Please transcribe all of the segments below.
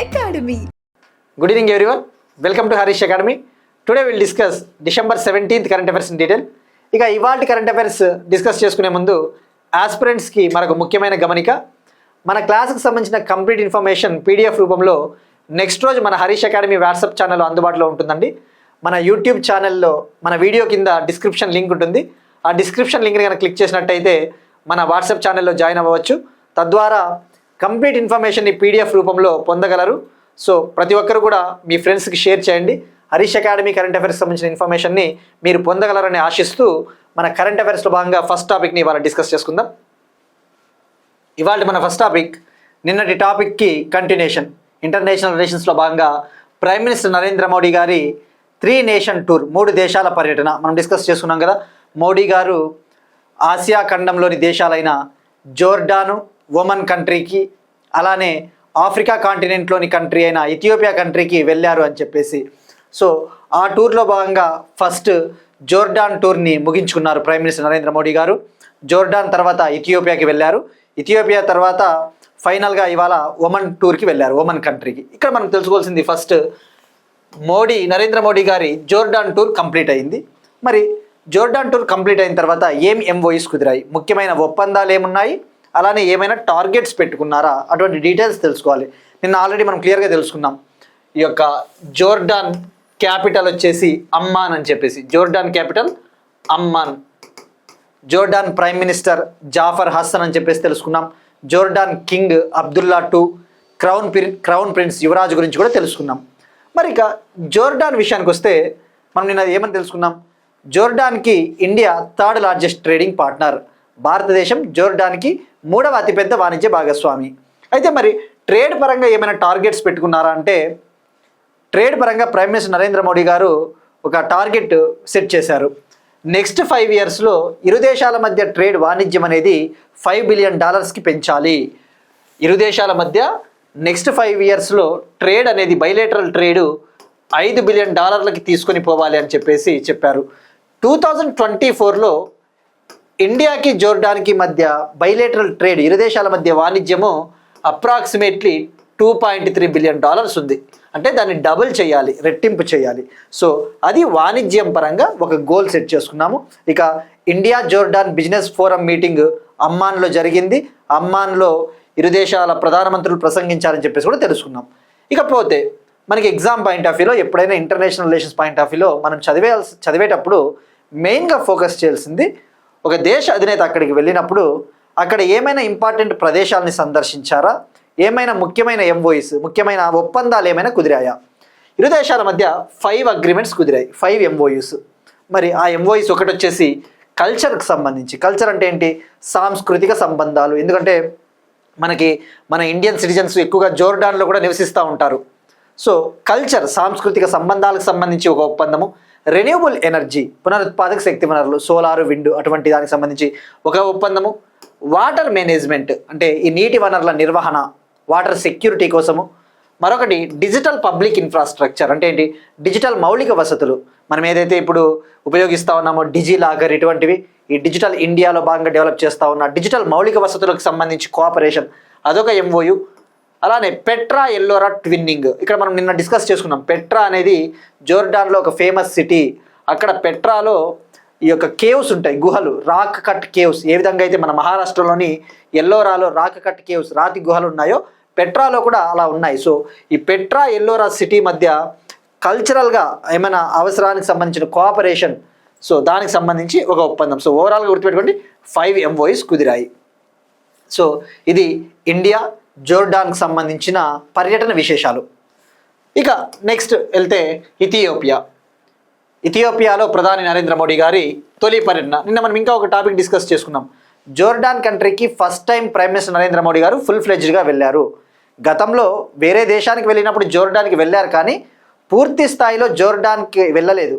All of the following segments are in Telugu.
Academy. Good evening everyone. Welcome to Harish Academy. Today we'll discuss December 17th current affairs in detail. ఇక ఇవాల్టి కరెంట్ అఫైర్స్ డిస్కస్ చేసుకునే ముందు ఆస్పిరెంట్స్కి మరొక ముఖ్యమైన గమనిక, మన క్లాస్కి సంబంధించిన కంప్లీట్ ఇన్ఫర్మేషన్ పీడిఎఫ్ రూపంలో నెక్స్ట్ రోజు మన హరీష్ అకాడమీ వాట్సాప్ ఛానల్లో అందుబాటులో ఉంటుందండి. మన యూట్యూబ్ ఛానల్లో మన వీడియో కింద డిస్క్రిప్షన్ లింక్ ఉంటుంది. ఆ డిస్క్రిప్షన్ లింక్ని కనుక క్లిక్ చేసినట్టయితే మన వాట్సాప్ ఛానల్లో జాయిన్ అవ్వచ్చు. తద్వారా కంప్లీట్ ఇన్ఫర్మేషన్ని పీడిఎఫ్ రూపంలో పొందగలరు. సో ప్రతి ఒక్కరు కూడా మీ ఫ్రెండ్స్కి షేర్ చేయండి. హరీష్ అకాడమీ కరెంట్ అఫైర్స్ సంబంధించిన ఇన్ఫర్మేషన్ని మీరు పొందగలరని ఆశిస్తూ మన కరెంట్ అఫైర్స్లో భాగంగా ఫస్ట్ టాపిక్ని ఇవాళ డిస్కస్ చేసుకుందాం. ఇవాళ మన ఫస్ట్ టాపిక్ నిన్నటి టాపిక్కి కంటిన్యూషన్. ఇంటర్నేషనల్ రిలేషన్స్లో భాగంగా ప్రైమ్ మినిస్టర్ నరేంద్ర మోడీ గారి 3 నేషన్ టూర్, 3 దేశాల పర్యటన మనం డిస్కస్ చేసుకున్నాం కదా. మోడీ గారు ఆసియా ఖండంలోని దేశాలైన జోర్డాను, ఒమన్ కంట్రీకి, అలానే ఆఫ్రికా కాంటినెంట్లోని కంట్రీ అయిన ఇథియోపియా కంట్రీకి వెళ్ళారు అని చెప్పేసి. సో ఆ టూర్లో భాగంగా ఫస్ట్ జోర్డాన్ టూర్ని ముగించుకున్నారు prime minister Narendra Modi garu. Jordan తర్వాత ఇథియోపియాకి వెళ్ళారు. ఇథియోపియా తర్వాత ఫైనల్గా ఇవాళ ఒమన్ టూర్కి వెళ్ళారు, ఒమన్ కంట్రీకి. ఇక్కడ మనం తెలుసుకోవాల్సింది ఫస్ట్ నరేంద్ర మోడీ గారి జోర్డాన్ టూర్ కంప్లీట్ అయింది. మరి జోర్డాన్ టూర్ కంప్లీట్ అయిన తర్వాత ఏం ఎంఓఈస్ కుదిరాయి, ముఖ్యమైన ఒప్పందాలు ఏమున్నాయి, అలానే ఏమైనా టార్గెట్స్ పెట్టుకున్నారా, అటువంటి డీటెయిల్స్ తెలుసుకోవాలి. నిన్న ఆల్రెడీ మనం క్లియర్గా తెలుసుకున్నాం. ఈ యొక్క జోర్డాన్ క్యాపిటల్ వచ్చేసి అమ్మాన్ అని చెప్పేసి, Jordan capital Amman. Jordan prime minister Jafar Hasan అని చెప్పేసి తెలుసుకున్నాం. Jordan king Abdullah II, crown prince యువరాజు గురించి కూడా తెలుసుకున్నాం. మరి ఇక జోర్డాన్ విషయానికి వస్తే మనం నిన్న ఏమని తెలుసుకున్నాం, జోర్డాన్కి India 3rd largest trading partner. Bharatadesam జోర్డాన్కి 3వ అతిపెద్ద వాణిజ్య భాగస్వామి. అయితే మరి ట్రేడ్ పరంగా ఏమైనా టార్గెట్స్ పెట్టుకున్నారా అంటే, ట్రేడ్ పరంగా ప్రైమ్ మినిస్టర్ నరేంద్ర మోడీ గారు ఒక టార్గెట్ సెట్ చేశారు. నెక్స్ట్ 5 ఇయర్స్లో ఇరు దేశాల మధ్య ట్రేడ్ వాణిజ్యం అనేది $5 బిలియన్ పెంచాలి. ఇరు దేశాల మధ్య నెక్స్ట్ 5 ఇయర్స్లో ట్రేడ్ అనేది బైలేటరల్ ట్రేడు $5 బిలియన్ తీసుకొని పోవాలి అని చెప్పేసి చెప్పారు. 2024లో ఇండియాకి జోర్డాన్కి మధ్య బైలేటరల్ ట్రేడ్, ఇరు దేశాల మధ్య వాణిజ్యము అప్రాక్సిమేట్లీ $2.3 బిలియన్ ఉంది. అంటే దాన్ని డబుల్ చేయాలి, రెట్టింపు చేయాలి. సో అది వాణిజ్యం పరంగా ఒక గోల్ సెట్ చేసుకున్నాము. ఇక India Jordan business forum meeting అమ్మాన్లో జరిగింది. అమ్మాన్లో ఇరు దేశాల ప్రధానమంత్రులు ప్రసంగించారని చెప్పేసి కూడా తెలుసుకున్నాం. ఇకపోతే మనకి ఎగ్జామ్ పాయింట్ ఆఫ్ వ్యూలో, ఎప్పుడైనా ఇంటర్నేషనల్ రిలేషన్స్ పాయింట్ ఆఫ్ వ్యూలో మనం చదివేటప్పుడు మెయిన్గా ఫోకస్ చేయాల్సింది, ఒక దేశ అధినేత అక్కడికి వెళ్ళినప్పుడు అక్కడ ఏమైనా ఇంపార్టెంట్ ప్రదేశాలని సందర్శించారా, ఏమైనా ముఖ్యమైన ఎంఓఈస్, ముఖ్యమైన ఒప్పందాలు ఏమైనా కుదిరాయా. ఇరు దేశాల మధ్య 5 అగ్రిమెంట్స్ కుదిరాయి, 5 ఎంఓఈస్. మరి ఆ ఎంఓఈస్ ఒకటి వచ్చేసి కల్చర్కి సంబంధించి. కల్చర్ అంటే ఏంటి, సాంస్కృతిక సంబంధాలు. ఎందుకంటే మన ఇండియన్ సిటిజన్స్ ఎక్కువగా జోర్డాన్లో కూడా నివసిస్తూ ఉంటారు. సో కల్చర్, సాంస్కృతిక సంబంధాలకు సంబంధించి ఒక ఒప్పందము. రెన్యూబుల్ ఎనర్జీ, పునరుత్పాదక శక్తి వనరులు, సోలార్, విండ్, అటువంటి దానికి సంబంధించి ఒక ఒప్పందము. వాటర్ మేనేజ్మెంట్ అంటే ఈ నీటి వనరుల నిర్వహణ, వాటర్ సెక్యూరిటీ కోసము. మరొకటి డిజిటల్ పబ్లిక్ ఇన్ఫ్రాస్ట్రక్చర్ అంటే ఏంటి, డిజిటల్ మౌలిక వసతులు. మనం ఏదైతే ఇప్పుడు ఉపయోగిస్తూ ఉన్నామో డిజి లాకర్, ఇటువంటివి ఈ డిజిటల్ ఇండియాలో భాగంగా డెవలప్ చేస్తూ ఉన్న డిజిటల్ మౌలిక వసతులకు సంబంధించి కోఆపరేషన్, అదొక ఎంఓయు. అలానే పెట్రా ఎల్లోరా ట్విన్నింగ్, ఇక్కడ మనం నిన్న డిస్కస్ చేసుకున్నాం. పెట్రా అనేది జోర్డాన్లో ఒక ఫేమస్ సిటీ. అక్కడ పెట్రాలో ఈ యొక్క కేవ్స్ ఉంటాయి, గుహలు, రాక్ కట్ కేవ్స్. ఏ విధంగా అయితే మన మహారాష్ట్రలోని ఎల్లోరాలో రాక్ కట్ కేవ్స్, రాతి గుహలు ఉన్నాయో, పెట్రాలో కూడా అలా ఉన్నాయి. సో ఈ పెట్రా ఎల్లోరా సిటీ మధ్య కల్చరల్గా ఏమైనా అవసరానికి సంబంధించిన కోఆపరేషన్, సో దానికి సంబంధించి ఒక ఒప్పందం. సో ఓవరాల్గా గుర్తుపెట్టుకోండి, 5 ఎంఓఈస్ కుదిరాయి. సో ఇది ఇండియా జోర్డాన్కి సంబంధించిన పర్యటన విశేషాలు. ఇక నెక్స్ట్ వెళ్తే ఇథియోపియాలో ప్రధాని నరేంద్ర మోడీ గారి తొలి పర్యటన. నిన్న మనం ఇంకా ఒక టాపిక్ డిస్కస్ చేసుకున్నాం. జోర్డాన్ కంట్రీకి first time prime minister Narendra Modi గారు ఫుల్ ఫ్లెడ్జ్డ్గా వెళ్ళారు. గతంలో వేరే దేశానికి వెళ్ళినప్పుడు జోర్డాన్కి వెళ్ళారు, కానీ పూర్తి స్థాయిలో జోర్డాన్కి వెళ్ళలేదు.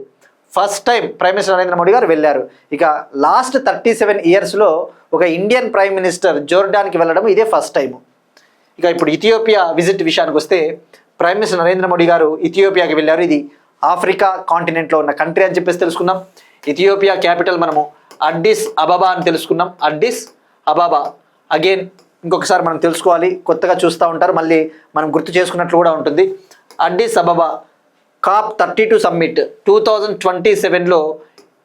First time prime minister Narendra Modi గారు వెళ్ళారు. ఇక లాస్ట్ 37 ఇయర్స్లో ఒక ఇండియన్ ప్రైమ్ మినిస్టర్ జోర్డాన్కి వెళ్ళడం ఇదే ఫస్ట్ టైం. ఇక ఇప్పుడు ఇథియోపియా విజిట్ విషయానికి వస్తే ప్రైమ్ మినిస్టర్ నరేంద్ర మోడీ గారు ఇథియోపియాకి వెళ్ళారు. ఇది ఆఫ్రికా కాంటినెంట్లో ఉన్న కంట్రీ అని చెప్పేసి తెలుసుకున్నాం. ఇథియోపియా క్యాపిటల్ మనము అడ్డిస్ అబాబా అని తెలుసుకున్నాం. అడ్డిస్ అబాబా అగైన్ ఇంకొకసారి మనం తెలుసుకోవాలి, కొత్తగా చూస్తూ ఉంటారు, మళ్ళీ మనం గుర్తు చేసుకున్నట్లు కూడా ఉంటుంది. అడ్డిస్ అబబా COP32 సమ్మిట్ 2027లో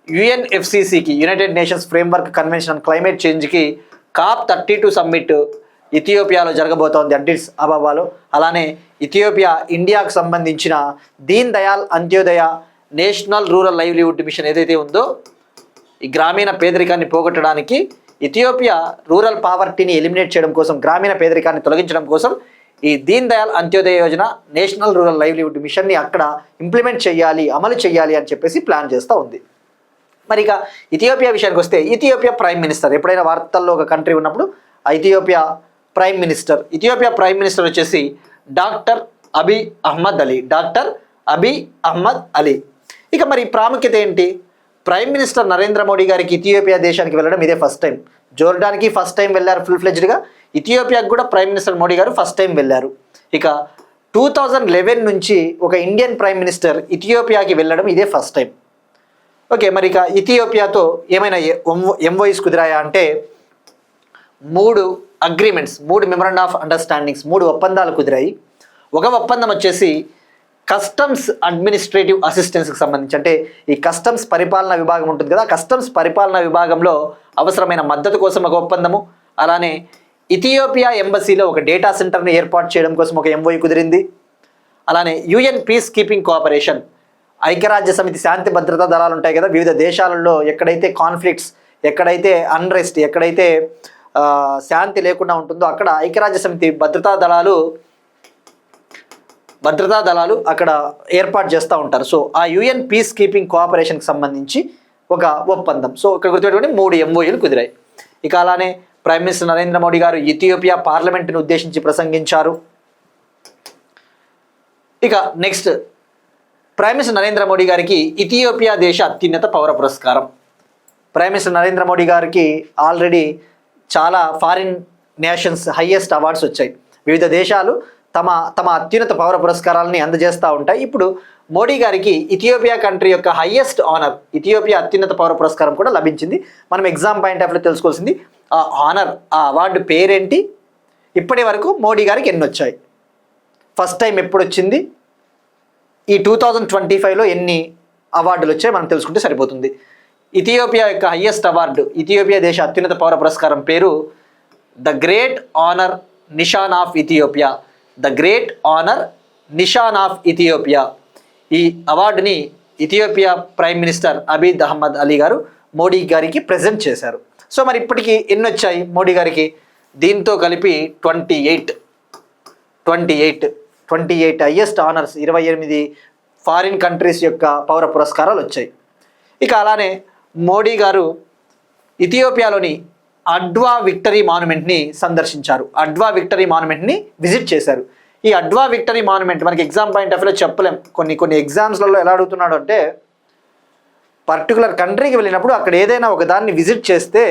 UNFCCకి, United Nations framework convention on climate చేంజ్కి COP32 సమ్మిట్ ఇథియోపియాలో జరగబోతోంది, అడ్డిస్ అబబాలో. అలానే ఇథియోపియా ఇండియాకు సంబంధించిన Deen Dayal Antyodaya national rural livelihood mission ఏదైతే ఉందో, ఈ గ్రామీణ పేదరికాన్ని పోగొట్టడానికి, ఇథియోపియా రూరల్ పావర్టీని ఎలిమినేట్ చేయడం కోసం, గ్రామీణ పేదరికాన్ని తొలగించడం కోసం ఈ Deen Dayal Antyodaya Yojana national rural livelihood మిషన్ని అక్కడ ఇంప్లిమెంట్ చేయాలి, అమలు చేయాలి అని చెప్పేసి ప్లాన్ చేస్తూ ఉంది. మరి ఇక ఇథియోపియా విషయానికి వస్తే, ఇథియోపియా ప్రైమ్ మినిస్టర్, ఎప్పుడైనా వార్తల్లో ఒక కంట్రీ ఉన్నప్పుడు ఇథియోపియా ప్రైమ్ మినిస్టర్ వచ్చేసి డాక్టర్ అబీ అహ్మద్ అలీ. ఇక మరి ప్రాముఖ్యత ఏంటి? ప్రైమ్ మినిస్టర్ నరేంద్ర మోడీ గారికి ఇథియోపియా దేశానికి వెళ్ళడం ఇదే ఫస్ట్ టైం. జోర్డాన్కి ఫస్ట్ టైం వెళ్ళారు ఫుల్ ఫ్లెడ్జ్డ్గా, ఇథియోపియాకి కూడా ప్రైమ్ మినిస్టర్ మోడీ గారు ఫస్ట్ టైం వెళ్ళారు. ఇక 2011 నుంచి ఒక ఇండియన్ ప్రైమ్ మినిస్టర్ ఇథియోపియాకి వెళ్ళడం ఇదే ఫస్ట్ టైం. ఓకే, మరి ఇక ఇథియోపియాతో ఏమైనా MOUs కుదిరాయా అంటే 3 అగ్రిమెంట్స్, 3 మెమరాండం ఆఫ్ అండర్స్టాండింగ్స్, 3 ఒప్పందాలు కుదిరాయి. ఒక ఒప్పందం వచ్చేసి కస్టమ్స్ అడ్మినిస్ట్రేటివ్ అసిస్టెన్స్కి సంబంధించి, అంటే ఈ కస్టమ్స్ పరిపాలనా విభాగం ఉంటుంది కదా, కస్టమ్స్ పరిపాలనా విభాగంలో అవసరమైన మద్దతు కోసం ఒక ఒప్పందము. అలానే ఇథియోపియా ఎంబసీలో ఒక డేటా సెంటర్ని ఏర్పాటు చేయడం కోసం ఒక MOU కుదిరింది. అలానే UN పీస్ కీపింగ్ కోఆపరేషన్, ఐక్యరాజ్య సమితి శాంతి భద్రతా దళాలు ఉంటాయి కదా, వివిధ దేశాలలో ఎక్కడైతే కాన్ఫ్లిక్ట్స్, ఎక్కడైతే అన్రెస్ట్, ఎక్కడైతే శాంతి లేకుండా ఉంటుందో అక్కడ ఐక్యరాజ్య సమితి భద్రతా దళాలు అక్కడ ఏర్పాటు చేస్తూ ఉంటారు. సో ఆ UN పీస్ కీపింగ్ కోఆపరేషన్కి సంబంధించి ఒక ఒప్పందం. సో ఇక్కడ గుర్తుపెట్టుకుని 3 MOUలు కుదిరాయి. ఇక అలానే ప్రైమ్ మినిస్టర్ నరేంద్ర మోడీ గారు ఇథియోపియా పార్లమెంట్ని ఉద్దేశించి ప్రసంగించారు. ఇక next, prime minister Narendra Modi గారికి ఇథియోపియా దేశ అత్యున్నత పౌర పురస్కారం. ప్రైమ్ మినిస్టర్ నరేంద్ర మోడీ గారికి ఆల్రెడీ చాలా ఫారిన్ నేషన్స్ హైయెస్ట్ అవార్డ్స్ వచ్చాయి. వివిధ దేశాలు తమ అత్యున్నత పౌర పురస్కారాలని అందజేస్తూ ఉంటాయి. ఇప్పుడు మోడీ గారికి ఇథియోపియా కంట్రీ యొక్క హైయెస్ట్ ఆనర్, ఇథియోపియా అత్యున్నత పౌర పురస్కారం కూడా లభించింది. మనం ఎగ్జామ్ పాయింట్ ఆఫ్ వ్యూ తెలుసుకోవాల్సింది ఆ ఆనర్, ఆ అవార్డు పేరేంటి, ఇప్పటి వరకు మోడీ గారికి ఎన్ని వచ్చాయి, ఫస్ట్ టైం ఎప్పుడు వచ్చింది, ఈ 2025లో ఎన్ని అవార్డులు వచ్చాయి మనం తెలుసుకుంటే సరిపోతుంది. ఇథియోపియా యొక్క హైయెస్ట్ అవార్డు, ఇథియోపియా దేశ అత్యున్నత పౌర పురస్కారం పేరు the great honour Nishan of Ethiopia. The great honour Nishan of Ethiopia. ఈ అవార్డుని Ethiopia prime minister Abiy Ahmed Ali గారు మోడీ గారికి ప్రజెంట్ చేశారు. సో మరి ఇప్పటికీ ఎన్ని వచ్చాయి మోడీ గారికి? దీంతో కలిపి 28 హైయెస్ట్ ఆనర్స్, 28 ఫారిన్ కంట్రీస్ యొక్క పౌర పురస్కారాలు వచ్చాయి. ఇక అలానే మోడీ గారు ఇథియోపియాలోని అడ్వా విక్టరీ మాన్యుమెంట్ని సందర్శించారు. అడ్వా విక్టరీ మాన్యుమెంట్ని విజిట్ చేశారు. ఈ అడ్వా విక్టరీ మాన్యుమెంట్ మనకి ఎగ్జామ్ పాయింట్ ఆఫ్ వ్యూలో చెప్పలేం. కొన్ని ఎగ్జామ్స్లలో ఎలా అడుగుతున్నాడు అంటే, పర్టికులర్ కంట్రీకి వెళ్ళినప్పుడు అక్కడ ఏదైనా ఒక దాన్ని విజిట్ చేస్తే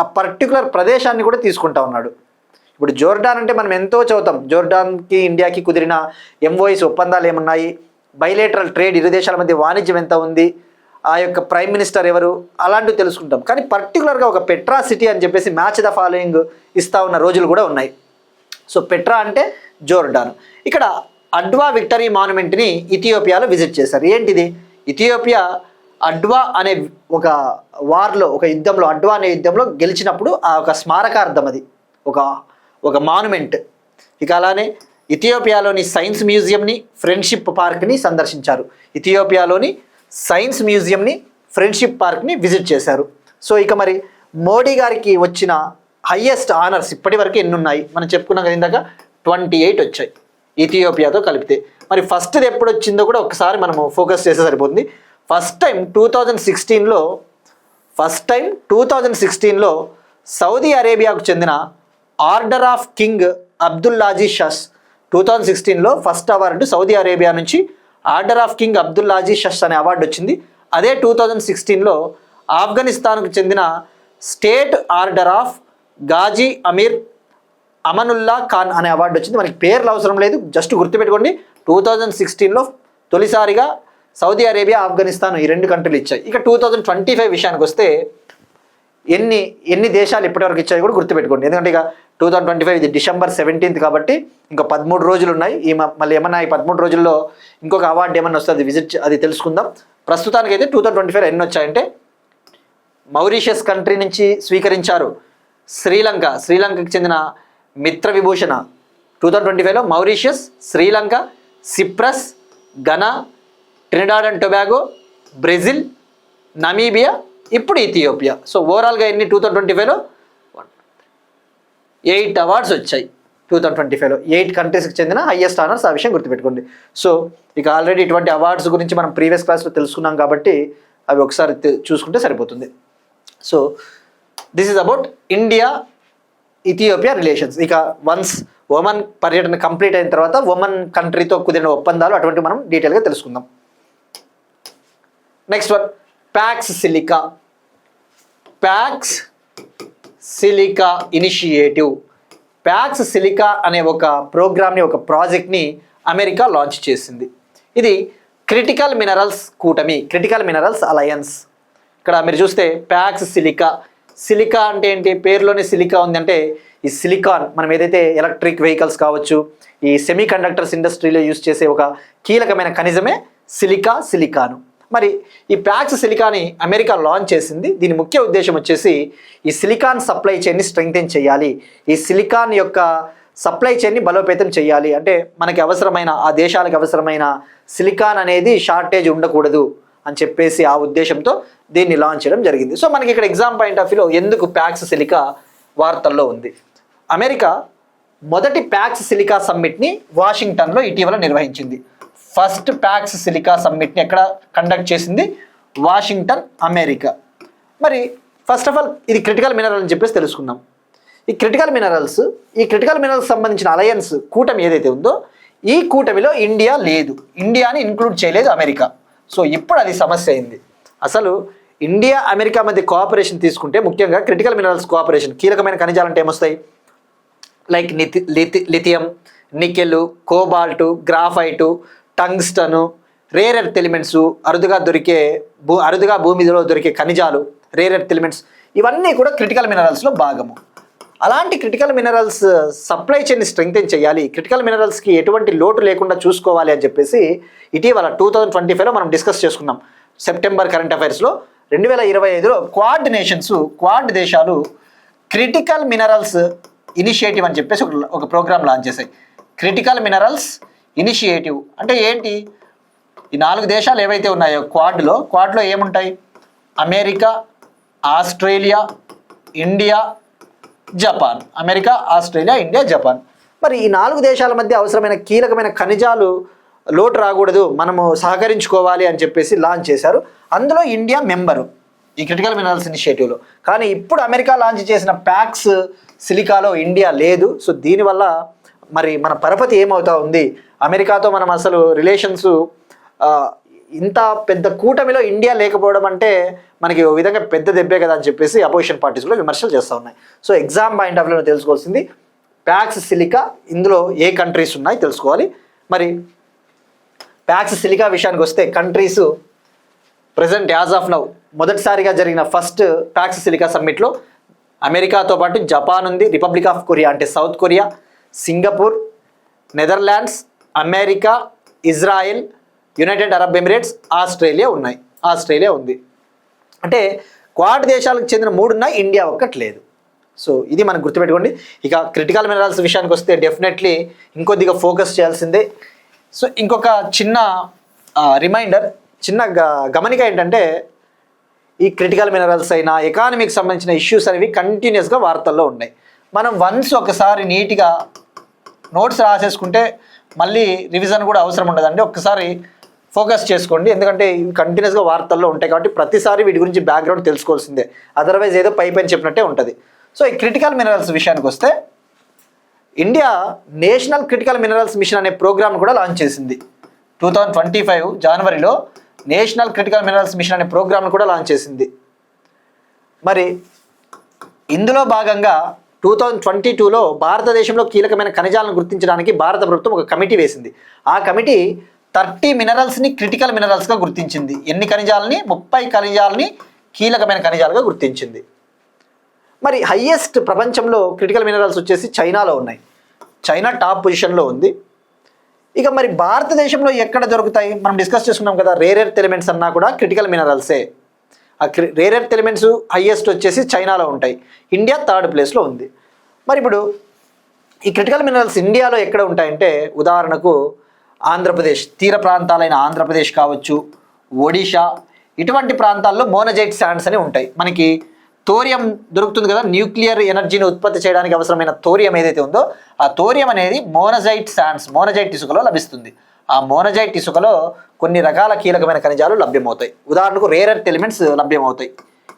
ఆ పర్టికులర్ ప్రదేశాన్ని కూడా తీసుకుంటా ఉన్నాడు. ఇప్పుడు జోర్డాన్ అంటే మనం ఎంతో చదువుతాం, జోర్డాన్కి ఇండియాకి కుదిరిన MOUs ఒప్పందాలు ఏమున్నాయి, బైలేటరల్ ట్రేడ్, ఇరు దేశాల మధ్య వాణిజ్యం ఎంత ఉంది, ఆ యొక్క ప్రైమ్ మినిస్టర్ ఎవరు, అలాంటివి తెలుసుకుంటాం. కానీ పర్టికులర్గా ఒక పెట్రా సిటీ అని చెప్పేసి మ్యాచ్ ద ఫాలోయింగ్ ఇస్తూ ఉన్న రోజులు కూడా ఉన్నాయి. సో పెట్రా అంటే జోర్డాన్. ఇక్కడ అడ్వా విక్టరీ మాన్యుమెంట్ని ఇథియోపియాలో విజిట్ చేశారు. ఏంటిది? ఇథియోపియా అడ్వా అనే ఒక వార్లో, ఒక యుద్ధంలో, అడ్వా అనే యుద్ధంలో గెలిచినప్పుడు ఆ ఒక స్మారకార్థం, అది ఒక మాన్యుమెంట్. ఇక అలానే ఇథియోపియాలోని సైన్స్ మ్యూజియంని, ఫ్రెండ్షిప్ పార్క్ని సందర్శించారు. ఇథియోపియాలోని సైన్స్ మ్యూజియంని, ఫ్రెండ్షిప్ పార్క్ని విజిట్ చేశారు. సో ఇక మరి మోడీ గారికి వచ్చిన హైయెస్ట్ ఆనర్స్ ఇప్పటి వరకు ఎన్ని ఉన్నాయి మనం చెప్పుకున్నాం కదా ఇందాక, 28 వచ్చాయి ఇథియోపియాతో కలిపితే. మరి ఫస్ట్ది ఎప్పుడు వచ్చిందో కూడా ఒకసారి మనము ఫోకస్ చేస్తే సరిపోతుంది. ఫస్ట్ టైం 2016లో సౌదీ అరేబియాకు చెందిన order of king Abdulaziz sash, 2016లో ఫస్ట్ అవార్డు సౌదీ అరేబియా నుంచి order of king Abdulaziz sash అనే అవార్డు వచ్చింది. అదే 2016లో ఆఫ్ఘనిస్తాన్కు చెందిన state order of Ghazi Amir Amanullah Khan అనే అవార్డు వచ్చింది. మనకి పేర్లు అవసరం లేదు, జస్ట్ గుర్తుపెట్టుకోండి. 2016లో తొలిసారిగా సౌదీ అరేబియా, ఆఫ్ఘనిస్తాన్ ఈ 2 కంట్రీలు ఇచ్చాయి. ఇక 2025 విషయానికి వస్తే ఎన్ని దేశాలు ఇప్పటివరకు ఇచ్చాయి కూడా గుర్తుపెట్టుకోండి. ఎందుకంటే ఇక 2025 ఇది December 17th కాబట్టి ఇంకా 13 రోజులు ఉన్నాయి. మళ్ళీ ఏమన్నా ఈ 13 రోజుల్లో ఇంకొక అవార్డు ఏమన్నా వస్తుంది విజిట్ అది తెలుసుకుందాం. ప్రస్తుతానికి అయితే 2025 ఎన్ని వచ్చాయంటే మౌరిషియస్ కంట్రీ నుంచి స్వీకరించారు. శ్రీలంకకి చెందిన మిత్ర విభూషణ 2025లో Mauritius, Sri Lanka, Cyprus, Ghana, Trinidad and Tobago, Brazil, Namibia, ఇప్పుడు ఇథియోపియా. సో ఓవరాల్గా ఎన్ని 2025లో 8 అవార్డ్స్ వచ్చాయి. 2025లో 8 కంట్రీస్కి చెందిన హైయెస్ట్ ఆనర్స్, ఆ విషయం గుర్తుపెట్టుకోండి. సో ఇక ఆల్రెడీ ఇటువంటి అవార్డ్స్ గురించి మనం ప్రీవియస్ క్లాస్లో తెలుసుకున్నాం కాబట్టి అవి ఒకసారి చూసుకుంటే సరిపోతుంది. So this is about India Ethiopia relations. ఇక వన్స్ ఒమన్ పర్యటన కంప్లీట్ అయిన తర్వాత ఒమన్ కంట్రీతో కుదిరిన ఒప్పందాలు అటువంటి మనం డీటెయిల్గా తెలుసుకుందాం. Next one, packs silica initiative. Packs silica అనే ఒక ప్రోగ్రామ్ని, ఒక ప్రాజెక్ట్ని అమెరికా లాంచ్ చేసింది. ఇది క్రిటికల్ మినరల్స్ కూటమి, క్రిటికల్ మినరల్స్ అలయన్స్. ఇక్కడ మీరు చూస్తే ప్యాక్స్ సిలికా అంటే ఏంటి? పేరులోనే సిలికా ఉందంటే ఈ సిలికాన్ మనం ఏదైతే ఎలక్ట్రిక్ వెహికల్స్ కావచ్చు, ఈ సెమీ కండక్టర్స్ ఇండస్ట్రీలో యూజ్ చేసే ఒక కీలకమైన ఖనిజమే సిలికాను. మరి ఈ ప్యాక్స్ సిలికాని అమెరికా లాంచ్ చేసింది. దీని ముఖ్య ఉద్దేశం వచ్చేసి ఈ సిలికాన్ సప్లై చైన్ని స్ట్రెంగ్తెన్ చేయాలి, ఈ సిలికాన్ యొక్క సప్లై చైన్ని బలోపేతం చేయాలి. అంటే మనకి అవసరమైన, ఆ దేశాలకు అవసరమైన సిలికాన్ అనేది షార్టేజ్ ఉండకూడదు అని చెప్పేసి ఆ ఉద్దేశంతో దీన్ని లాంచ్ చేయడం జరిగింది. సో మనకి ఇక్కడ ఎగ్జామ్ పాయింట్ ఆఫ్ వ్యూలో ఎందుకు ప్యాక్స్ సిలికా వార్తల్లో ఉంది? అమెరికా మొదటి ప్యాక్స్ సిలికా సమ్మిట్ని వాషింగ్టన్లో ఇటీవల నిర్వహించింది. ఫస్ట్ ప్యాక్స్ సిలికా సమ్మిట్ని ఎక్కడ కండక్ట్ చేసింది? Washington, America. మరి ఫస్ట్ ఆఫ్ ఆల్ ఇది క్రిటికల్ మినరల్ అని చెప్పేసి తెలుసుకున్నాం. ఈ క్రిటికల్ మినరల్స్ సంబంధించిన అలయన్స్ కూటమి ఏదైతే ఉందో ఈ కూటమిలో ఇండియా లేదు, ఇండియాని ఇంక్లూడ్ చేయలేదు అమెరికా. సో ఇప్పుడు అది సమస్య అయింది. అసలు ఇండియా అమెరికా మధ్య కోఆపరేషన్ తీసుకుంటే ముఖ్యంగా క్రిటికల్ మినరల్స్ కోఆపరేషన్, కీలకమైన ఖనిజాలంటే ఏమొస్తాయి? Like lithium, nickel, cobalt, graphite, tungsten, rare earth elements, అరుదుగా భూమిలో దొరికే ఖనిజాలు, రేర్ ఎర్త్ ఎలిమెంట్స్, ఇవన్నీ కూడా క్రిటికల్ మినరల్స్లో భాగము. అలాంటి క్రిటికల్ మినరల్స్ సప్లై చైన్ని స్ట్రెంగ్తెన్ చేయాలి, క్రిటికల్ మినరల్స్కి ఎటువంటి లోటు లేకుండా చూసుకోవాలి అని చెప్పేసి ఇటీవల 2025లో మనం డిస్కస్ చేసుకున్నాం. సెప్టెంబర్ కరెంట్ అఫైర్స్లో 2025లో క్వాడ్ దేశాలు క్రిటికల్ మినరల్స్ ఇనిషియేటివ్ అని చెప్పేసి ఒక ప్రోగ్రామ్ లాంచ్ చేశాయి. క్రిటికల్ మినరల్స్ ఇనిషియేటివ్ అంటే ఏంటి? ఈ 4 దేశాలు ఏవైతే ఉన్నాయో క్వాడ్లో ఏముంటాయి? America, Australia, India, Japan. America, Australia, India, Japan. మరి ఈ 4 దేశాల మధ్య అవసరమైన కీలకమైన ఖనిజాలు లోటు రాకూడదు, మనము సహకరించుకోవాలి అని చెప్పేసి లాంచ్ చేశారు. అందులో ఇండియా మెంబరు ఈ క్రిటికల్ మినరల్స్ ఇనిషియేటివ్లో. కానీ ఇప్పుడు అమెరికా లాంచ్ చేసిన ప్యాక్స్ సిలికాలో ఇండియా లేదు. సో దీనివల్ల మరి మన పరపతి ఏమవుతా ఉంది? అమెరికాతో మనం అసలు రిలేషన్స్, ఇంత పెద్ద కూటమిలో ఇండియా లేకపోవడం అంటే మనకి ఓ విధంగా పెద్ద దెబ్బే కదా అని చెప్పేసి అపోజిషన్ పార్టీస్ కూడా విమర్శలు చేస్తూ ఉన్నాయి. సో ఎగ్జామ్ పాయింట్ ఆఫ్ వ్యూలో తెలుసుకోవాల్సింది ప్యాక్స్ సిలికా, ఇందులో ఏ కంట్రీస్ ఉన్నాయి తెలుసుకోవాలి. మరి ప్యాక్స్ సిలికా విషయానికి వస్తే countries present as of now మొదటిసారిగా జరిగిన ఫస్ట్ ప్యాక్స్ సిలికా సమ్మిట్లో అమెరికాతో పాటు జపాన్ ఉంది, రిపబ్లిక్ ఆఫ్ కొరియా అంటే south Korea, Singapore, Netherlands, America, Israel, United Arab Emirates, Australia ఉంది. అంటే క్వాడ్ దేశాలకు చెందిన 3 ఉన్నాయి, ఇండియా ఒక్కటి లేదు. సో ఇది మనం గుర్తుపెట్టుకోండి. ఇక క్రిటికల్ మినరల్స్ విషయానికి వస్తే డెఫినెట్లీ ఇంకొద్దిగా ఫోకస్ చేయాల్సిందే. సో ఇంకొక చిన్న రిమైండర్, చిన్న గమనిక ఏంటంటే ఈ క్రిటికల్ మినరల్స్ అయినా ఎకానమీకి సంబంధించిన ఇష్యూస్ అనేవి కంటిన్యూస్గా వార్తల్లో ఉన్నాయి. మనం వన్స్ ఒకసారి నీట్గా నోట్స్ రాసేసుకుంటే మళ్ళీ రివిజన్ కూడా అవసరం ఉండదండి. ఒక్కసారి ఫోకస్ చేసుకోండి, ఎందుకంటే ఇవి కంటిన్యూస్గా వార్తల్లో ఉంటాయి కాబట్టి ప్రతిసారి వీటి గురించి బ్యాక్గ్రౌండ్ తెలుసుకోవాల్సిందే. అదర్వైజ్ ఏదో పైన చెప్పినట్టే ఉంటుంది. సో ఈ క్రిటికల్ మినరల్స్ విషయానికి వస్తే India national critical minerals mission అనే ప్రోగ్రామ్ కూడా లాంచ్ చేసింది. 2025 జనవరిలో నేషనల్ క్రిటికల్ మినరల్స్ మిషన్ అనే ప్రోగ్రామ్ను కూడా లాంచ్ చేసింది. మరి ఇందులో భాగంగా 2022లో భారతదేశంలో కీలకమైన ఖనిజాలను గుర్తించడానికి భారత ప్రభుత్వం ఒక కమిటీ వేసింది. ఆ కమిటీ 30 మినరల్స్ని క్రిటికల్ మినరల్స్గా గుర్తించింది. ఎన్ని ఖనిజాలని? 30 ఖనిజాలని కీలకమైన ఖనిజాలుగా గుర్తించింది. మరి హైయెస్ట్ ప్రపంచంలో క్రిటికల్ మినరల్స్ వచ్చేసి చైనాలో ఉన్నాయి. చైనా టాప్ పొజిషన్లో ఉంది. ఇక మరి భారతదేశంలో ఎక్కడ దొరుకుతాయి? మనం డిస్కస్ చేసుకున్నాం కదా, రేర్ ఎర్త్ ఎలిమెంట్స్ అన్నా కూడా క్రిటికల్ మినరల్సే. ఆ రేర్ ఎర్త్ ఎలిమెంట్స్ హైయెస్ట్ వచ్చేసి చైనాలో ఉంటాయి. ఇండియా థర్డ్ ప్లేస్లో ఉంది. మరి ఇప్పుడు ఈ క్రిటికల్ మినరల్స్ ఇండియాలో ఎక్కడ ఉంటాయంటే, ఉదాహరణకు ఆంధ్రప్రదేశ్, తీర ప్రాంతాలైన ఆంధ్రప్రదేశ్ కావచ్చు, ఒడిషా, ఇటువంటి ప్రాంతాల్లో మోనజైట్ శాండ్స్ అని ఉంటాయి. మనకి థోరియం దొరుకుతుంది కదా, న్యూక్లియర్ ఎనర్జీని ఉత్పత్తి చేయడానికి అవసరమైన థోరియం ఏదైతే ఉందో ఆ థోరియం అనేది మోనజైట్ శాండ్స్, మోనజైట్ ఇసుకలో లభిస్తుంది. ఆ మోనజైట్ ఇసుకలో కొన్ని రకాల కీలకమైన ఖనిజాలు లభ్యమవుతాయి. ఉదాహరణకు రేర్ ఎర్త్ ఎలిమెంట్స్ లభ్యమవుతాయి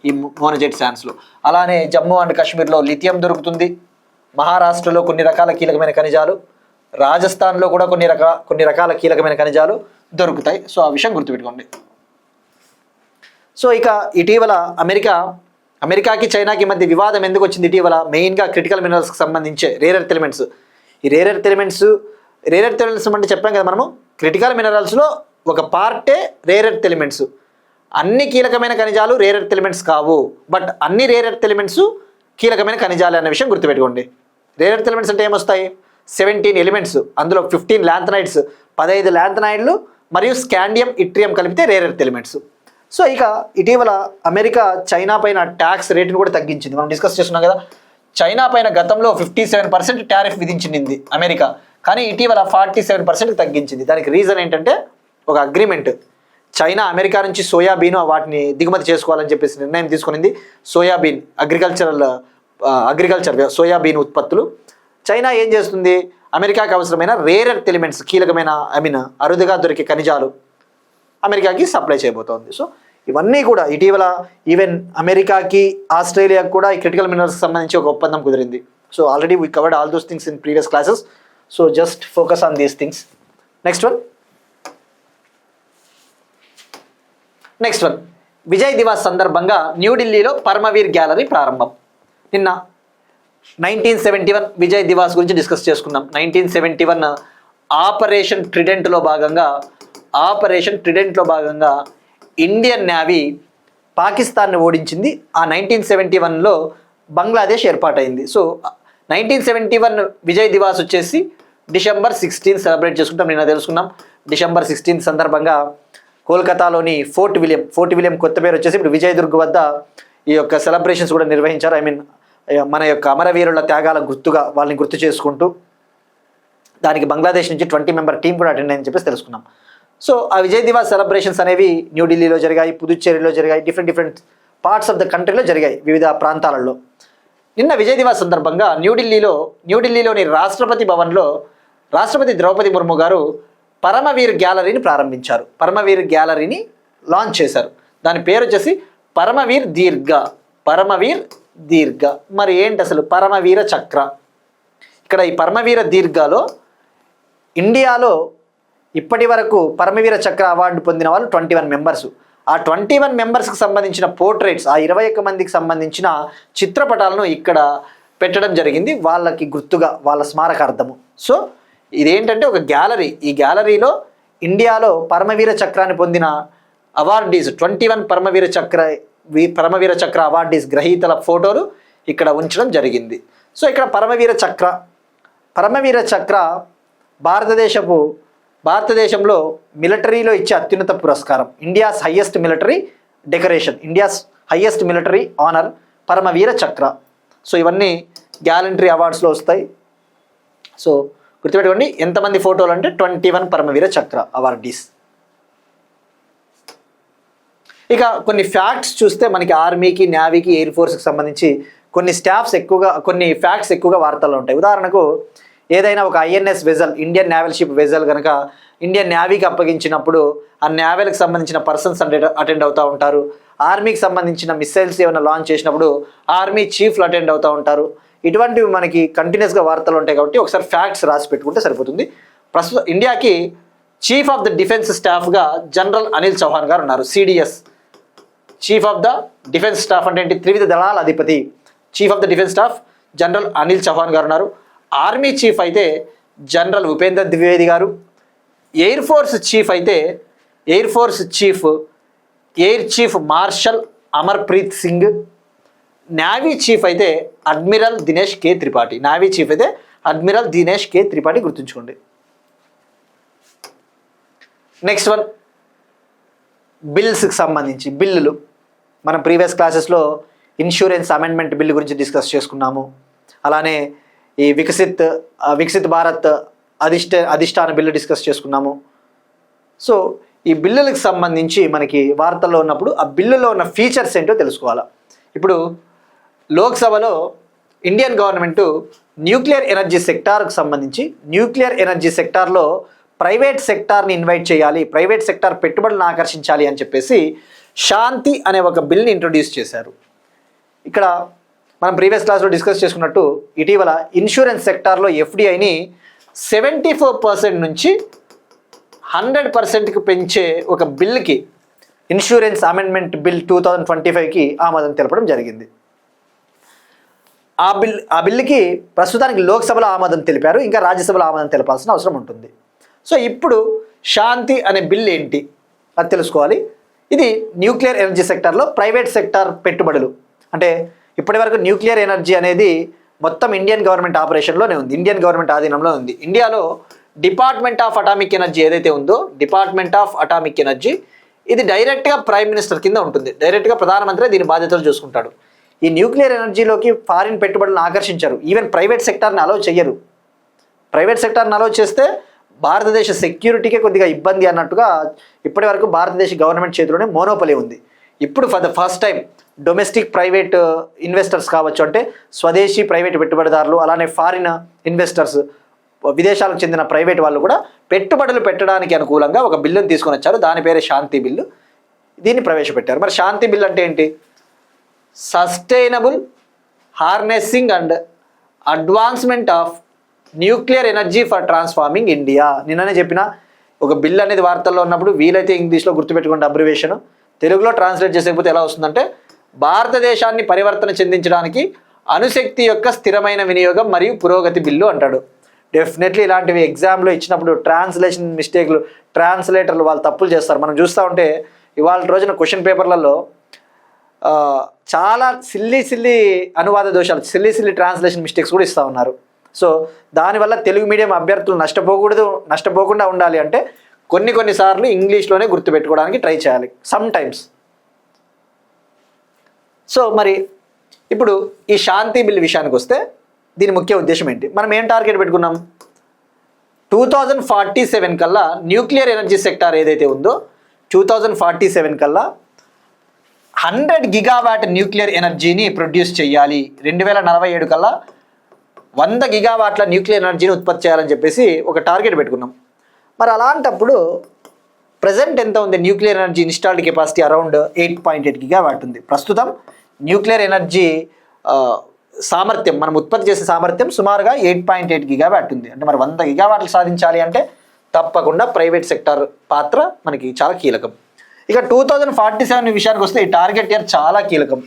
ఈ మోనజైట్ శాండ్స్లో. అలానే జమ్మూ అండ్ కాశ్మీర్లో లిథియం దొరుకుతుంది. మహారాష్ట్రలో కొన్ని రకాల కీలకమైన ఖనిజాలు, రాజస్థాన్లో కూడా కొన్ని రకాల కీలకమైన ఖనిజాలు దొరుకుతాయి. సో ఆ విషయం గుర్తుపెట్టుకోండి. సో ఇక ఇటీవల అమెరికాకి చైనాకి మధ్య వివాదం ఎందుకు వచ్చింది ఇటీవల? మెయిన్గా క్రిటికల్ మినరల్స్కి సంబంధించే రేర్ ఎర్త్ ఎలిమెంట్స్. ఈ రేర్ ఎర్త్ ఎలిమెంట్స్ అంటే చెప్పాం కదా మనము, క్రిటికల్ మినరల్స్లో ఒక పార్టే రేర్ ఎర్త్ ఎలిమెంట్స్. అన్ని కీలకమైన ఖనిజాలు రేర్ ఎర్త్ ఎలిమెంట్స్ కావు, బట్ అన్ని రేర్ ఎర్త్ ఎలిమెంట్స్ కీలకమైన ఖనిజాలు అనే విషయం గుర్తుపెట్టుకోండి. రేర్ ఎర్త్ ఎలిమెంట్స్ అంటే ఏమొస్తాయి? 17 ఎలిమెంట్స్, అందులో 15 ల్యాంథనైడ్స్, 15 ల్యాంథనైడ్లు మరియు స్కాండియం, ఇట్రియం కలిపితే రేర్ ఎర్త్ ఎలిమెంట్స్. సో ఇక ఇటీవల అమెరికా చైనా పైన ట్యాక్స్ రేటును కూడా తగ్గించింది. మనం డిస్కస్ చేస్తున్నాం కదా, చైనా పైన గతంలో 57% టారిఫ్ విధించింది అమెరికా, కానీ ఇటీవల 47% తగ్గించింది. దానికి రీజన్ ఏంటంటే ఒక అగ్రిమెంట్. చైనా అమెరికా నుంచి సోయాబీన్ వాటిని దిగుమతి చేసుకోవాలని చెప్పేసి నిర్ణయం తీసుకునింది. సోయాబీన్ అగ్రికల్చర్ సోయాబీన్ ఉత్పత్తులు. చైనా ఏం చేస్తుంది? అమెరికాకి అవసరమైన రేర్ ఎర్త్ ఎలిమెంట్స్, కీలకమైన అరుదుగా దొరికే ఖనిజాలు అమెరికాకి సప్లై చేయబోతోంది. సో ఇవన్నీ కూడా ఇటీవల ఈవెన్ అమెరికాకి, ఆస్ట్రేలియాకి కూడా ఈ క్రిటికల్ మినరల్స్కి సంబంధించి ఒక ఒప్పందం కుదిరింది. So already we covered all those things in previous classes. So just focus on these things. Next one Vijay Diwas సందర్భంగా న్యూఢిల్లీలో పరమవీర్ గ్యాలరీ ప్రారంభం. నిన్న 1971 విజయ్ దివాస్ గురించి డిస్కస్ చేసుకున్నాం. 1971 ఆపరేషన్ ట్రిడెంట్లో భాగంగా ఇండియన్ నేవీ పాకిస్తాన్ని ఓడించింది. ఆ 1971లో బంగ్లాదేశ్ ఏర్పాటైంది. సో 1971 విజయ్ దివాస్ వచ్చేసి డిసెంబర్ 16 సెలబ్రేట్ చేసుకుంటాం. నిన్న తెలుసుకున్నాం. డిసెంబర్ 16 సందర్భంగా కోల్కతాలోని ఫోర్ట్ విలియం కొత్త పేరు వచ్చేసి ఇప్పుడు విజయదుర్గ్ వద్ద ఈ యొక్క సెలబ్రేషన్స్ కూడా నిర్వహించారు. మన యొక్క అమరవీరుల త్యాగాల గుర్తుగా వాళ్ళని గుర్తు చేసుకుంటూ దానికి బంగ్లాదేశ్ నుంచి 20 మెంబర్ టీం కూడా అటెండ్ అయ్యని చెప్పేసి తెలుసుకున్నాం. సో ఆ విజయ్ దివాస్ సెలబ్రేషన్స్ అనేవి న్యూఢిల్లీలో జరిగాయి, పుదుచ్చేరిలో జరిగాయి, డిఫరెంట్ పార్ట్స్ ఆఫ్ ద కంట్రీలో జరిగాయి, వివిధ ప్రాంతాలలో. నిన్న విజయ్ దివాస్ సందర్భంగా న్యూఢిల్లీలోని రాష్ట్రపతి భవన్లో రాష్ట్రపతి ద్రౌపది ముర్ము గారు పరమవీర్ గ్యాలరీని ప్రారంభించారు. పరమవీర్ గ్యాలరీని లాంచ్ చేశారు. దాని పేరు వచ్చేసి పరమవీర్ దీర్ఘ. మరి ఏంటి అసలు పరమవీర చక్ర? ఇక్కడ ఈ పరమవీర దీర్ఘలో ఇండియాలో ఇప్పటి వరకు పరమవీర చక్ర అవార్డు పొందిన వాళ్ళు 21 మెంబర్స్. ఆ 21 మెంబర్స్కి సంబంధించిన పోర్ట్రేట్స్, ఆ 21 మందికి సంబంధించిన చిత్రపటాలను ఇక్కడ పెట్టడం జరిగింది, వాళ్ళకి గుర్తుగా, వాళ్ళ స్మారకార్థము. సో ఇదేంటంటే ఒక గ్యాలరీ. ఈ గ్యాలరీలో ఇండియాలో పరమవీర చక్రాన్ని పొందిన అవార్డీస్ 21 పరమవీర చక్ర అవార్డీస్ గ్రహీతల ఫోటోలు ఇక్కడ ఉంచడం జరిగింది. సో ఇక్కడ పరమవీర చక్ర భారతదేశంలో మిలిటరీలో ఇచ్చే అత్యున్నత పురస్కారం. India's highest military honour Paramvir చక్ర. సో ఇవన్నీ గ్యాలంటరీ అవార్డ్స్లో వస్తాయి. సో గుర్తుపెట్టుకోండి, ఎంతమంది ఫోటోలు అంటే 21 పరమవీర చక్ర అవార్డీస్. ఇక కొన్ని ఫ్యాక్ట్స్ చూస్తే మనకి ఆర్మీకి, నేవీకి, ఎయిర్ ఫోర్స్కి సంబంధించి కొన్ని ఫ్యాక్ట్స్ ఎక్కువగా వార్తల్లో ఉంటాయి. ఉదాహరణకు ఏదైనా ఒక INS vessel, Indian naval ship vessel కనుక ఇండియన్ నేవీకి అప్పగించినప్పుడు ఆ నేవల్కి సంబంధించిన పర్సన్స్ అటెండ్ అవుతూ ఉంటారు. ఆర్మీకి సంబంధించిన మిసైల్స్ ఏమైనా లాంచ్ చేసినప్పుడు ఆర్మీ చీఫ్లు అటెండ్ అవుతూ ఉంటారు. ఇటువంటివి మనకి కంటిన్యూస్గా వార్తలు ఉంటాయి కాబట్టి ఒకసారి ఫ్యాక్ట్స్ రాసి పెట్టుకుంటే సరిపోతుంది. ప్రస్తుతం ఇండియాకి చీఫ్ ఆఫ్ ద డిఫెన్స్ స్టాఫ్గా జనరల్ అనిల్ చౌహాన్ గారు ఉన్నారు. CDS, chief of the defence staff అంటే ఏంటి? త్రివిధ దళాల అధిపతి. Chief of the defence staff general Anil Chauhan garu ఉన్నారు. ఆర్మీ చీఫ్ అయితే general Upender Dwivedi garu. Air force chief marshal Amarpreet Singh. Navy chief అయితే admiral Dinesh K Tripathi. Navy chief అయితే అడ్మిరల్ దినేష్ కే త్రిపాఠి, గుర్తుంచుకోండి. నెక్స్ట్ వన్, బిల్స్కి సంబంధించి బిల్లులు. మనం ప్రీవియస్ క్లాసెస్లో ఇన్సూరెన్స్ అమెండ్మెంట్ బిల్లు గురించి డిస్కస్ చేసుకున్నాము. అలానే ఈ వికసిత్ భారత్ అధిష్టాన బిల్లు డిస్కస్ చేసుకున్నాము. సో ఈ బిల్లులకు సంబంధించి మనకి వార్తల్లో ఉన్నప్పుడు ఆ బిల్లులో ఉన్న ఫీచర్స్ ఏంటో తెలుసుకోవాలా. ఇప్పుడు లోక్సభలో ఇండియన్ గవర్నమెంట్ న్యూక్లియర్ ఎనర్జీ సెక్టార్కు సంబంధించి న్యూక్లియర్ ఎనర్జీ సెక్టార్లో ప్రైవేట్ సెక్టార్ని ఇన్వైట్ చేయాలి, ప్రైవేట్ సెక్టార్ పెట్టుబడులను ఆకర్షించాలి అని చెప్పేసి శాంతి అనే ఒక బిల్ని ఇంట్రొడ్యూస్ చేశారు. ఇక్కడ మనం ప్రీవియస్ క్లాస్లో డిస్కస్ చేసుకున్నట్టు ఇటీవల ఇన్సూరెన్స్ సెక్టార్లో ఎఫ్డిఐని 74% నుంచి 100%కి పెంచే ఒక బిల్కి, ఇన్సూరెన్స్ అమెండ్మెంట్ బిల్ 2025కి ఆమోదం తెలపడం జరిగింది. ఆ బిల్లుకి ప్రస్తుతానికి లోక్సభలో ఆమోదం తెలిపారు, ఇంకా రాజ్యసభలో ఆమోదం తెలపాల్సిన అవసరం ఉంటుంది. సో ఇప్పుడు శాంతి అనే బిల్ ఏంటి అది తెలుసుకోవాలి. ఇది న్యూక్లియర్ ఎనర్జీ సెక్టార్లో ప్రైవేట్ సెక్టార్ పెట్టుబడులు. అంటే ఇప్పటి వరకు న్యూక్లియర్ ఎనర్జీ అనేది మొత్తం ఇండియన్ గవర్నమెంట్ ఆపరేషన్లోనే ఉంది, ఇండియన్ గవర్నమెంట్ ఆధీనంలో ఉంది. ఇండియాలో డిపార్ట్మెంట్ ఆఫ్ అటామిక్ ఎనర్జీ ఏదైతే ఉందో, డిపార్ట్మెంట్ ఆఫ్ అటామిక్ ఎనర్జీ, ఇది డైరెక్ట్గా ప్రైమ్ మినిస్టర్ కింద ఉంటుంది, డైరెక్ట్గా ప్రధానమంత్రి దీని బాధ్యతలు చూసుకుంటాడు. ఈ న్యూక్లియర్ ఎనర్జీలోకి ఫారిన్ పెట్టుబడులను ఆకర్షించారు, ఈవెన్ ప్రైవేట్ సెక్టార్ని అలౌ చెయ్యరు. ప్రైవేట్ సెక్టార్ని అలౌ చేస్తే భారతదేశ సెక్యూరిటీకే కొద్దిగా ఇబ్బంది అన్నట్టుగా ఇప్పటి వరకు భారతదేశ గవర్నమెంట్ చేతిలోనే మోనోపలి ఉంది. ఇప్పుడు for the first time domestic private investors కావచ్చు, అంటే స్వదేశీ ప్రైవేట్ పెట్టుబడిదారులు, అలానే ఫారిన్ ఇన్వెస్టర్స్, విదేశాలకు చెందిన ప్రైవేట్ వాళ్ళు కూడా పెట్టుబడులు పెట్టడానికి అనుకూలంగా ఒక బిల్లును తీసుకొని వచ్చారు. దాని పేరే శాంతి బిల్లు. దీన్ని ప్రవేశపెట్టారు. మరి శాంతి బిల్ అంటే ఏంటి? Sustainable హార్నెస్సింగ్ and advancement of nuclear energy for transforming India. నిన్ననే చెప్పిన ఒక బిల్ అనేది వార్తల్లో ఉన్నప్పుడు వీలైతే ఇంగ్లీష్లో గుర్తుపెట్టుకోండి అబ్రివేషన్, తెలుగులో ట్రాన్స్లేట్ చేసేకపోతే ఎలా వస్తుందంటే భారతదేశాన్ని పరివర్తన చెందించడానికి అణుశక్తి యొక్క స్థిరమైన వినియోగం మరియు పురోగతి బిల్లు అంటాడు. డెఫినెట్లీ ఇలాంటివి ఎగ్జామ్లో ఇచ్చినప్పుడు ట్రాన్స్లేషన్ మిస్టేక్లు, ట్రాన్స్లేటర్లు వాళ్ళు తప్పులు చేస్తారు. మనం చూస్తూ ఉంటే ఇవాళ రోజున క్వశ్చన్ పేపర్లలో చాలా సిల్లీ అనువాద దోషాలు, సిల్లీ ట్రాన్స్లేషన్ మిస్టేక్స్ కూడా ఇస్తూ ఉన్నారు. సో దానివల్ల తెలుగు మీడియం అభ్యర్థులు నష్టపోకుండా ఉండాలి అంటే కొన్నిసార్లు ఇంగ్లీష్లోనే గుర్తుపెట్టుకోవడానికి ట్రై చేయాలి సమ్ టైమ్స్. సో మరి ఇప్పుడు ఈ శాంతి బిల్ విషయానికి వస్తే దీని ముఖ్య ఉద్దేశం ఏంటి? మనం ఏం టార్గెట్ పెట్టుకున్నాం? 2047 కల్లా న్యూక్లియర్ ఎనర్జీ సెక్టార్ ఏదైతే ఉందో 2047 కల్లా 100 గిగావాట్ న్యూక్లియర్ ఎనర్జీని ప్రొడ్యూస్ చేయాలి. 2047 కల్లా 100 గిగావాట్ల న్యూక్లియర్ ఎనర్జీని ఉత్పత్తి చేయాలని చెప్పేసి ఒక టార్గెట్ పెట్టుకున్నాం. మరి అలాంటప్పుడు ప్రజెంట్ ఎంత ఉంది? Nuclear energy installed capacity around 8.8 gigawatt ఉంది. ప్రస్తుతం న్యూక్లియర్ ఎనర్జీ సామర్థ్యం, మనం ఉత్పత్తి చేసే సామర్థ్యం సుమారుగా 8.8 గిగావాట్ ఉంది. అంటే మరి 100 గిగావాట్లు సాధించాలి అంటే తప్పకుండా ప్రైవేట్ సెక్టార్ పాత్ర మనకి చాలా కీలకం. ఇక 2047 విషయానికి వస్తే ఈ టార్గెట్ ఇయర్ చాలా కీలకం.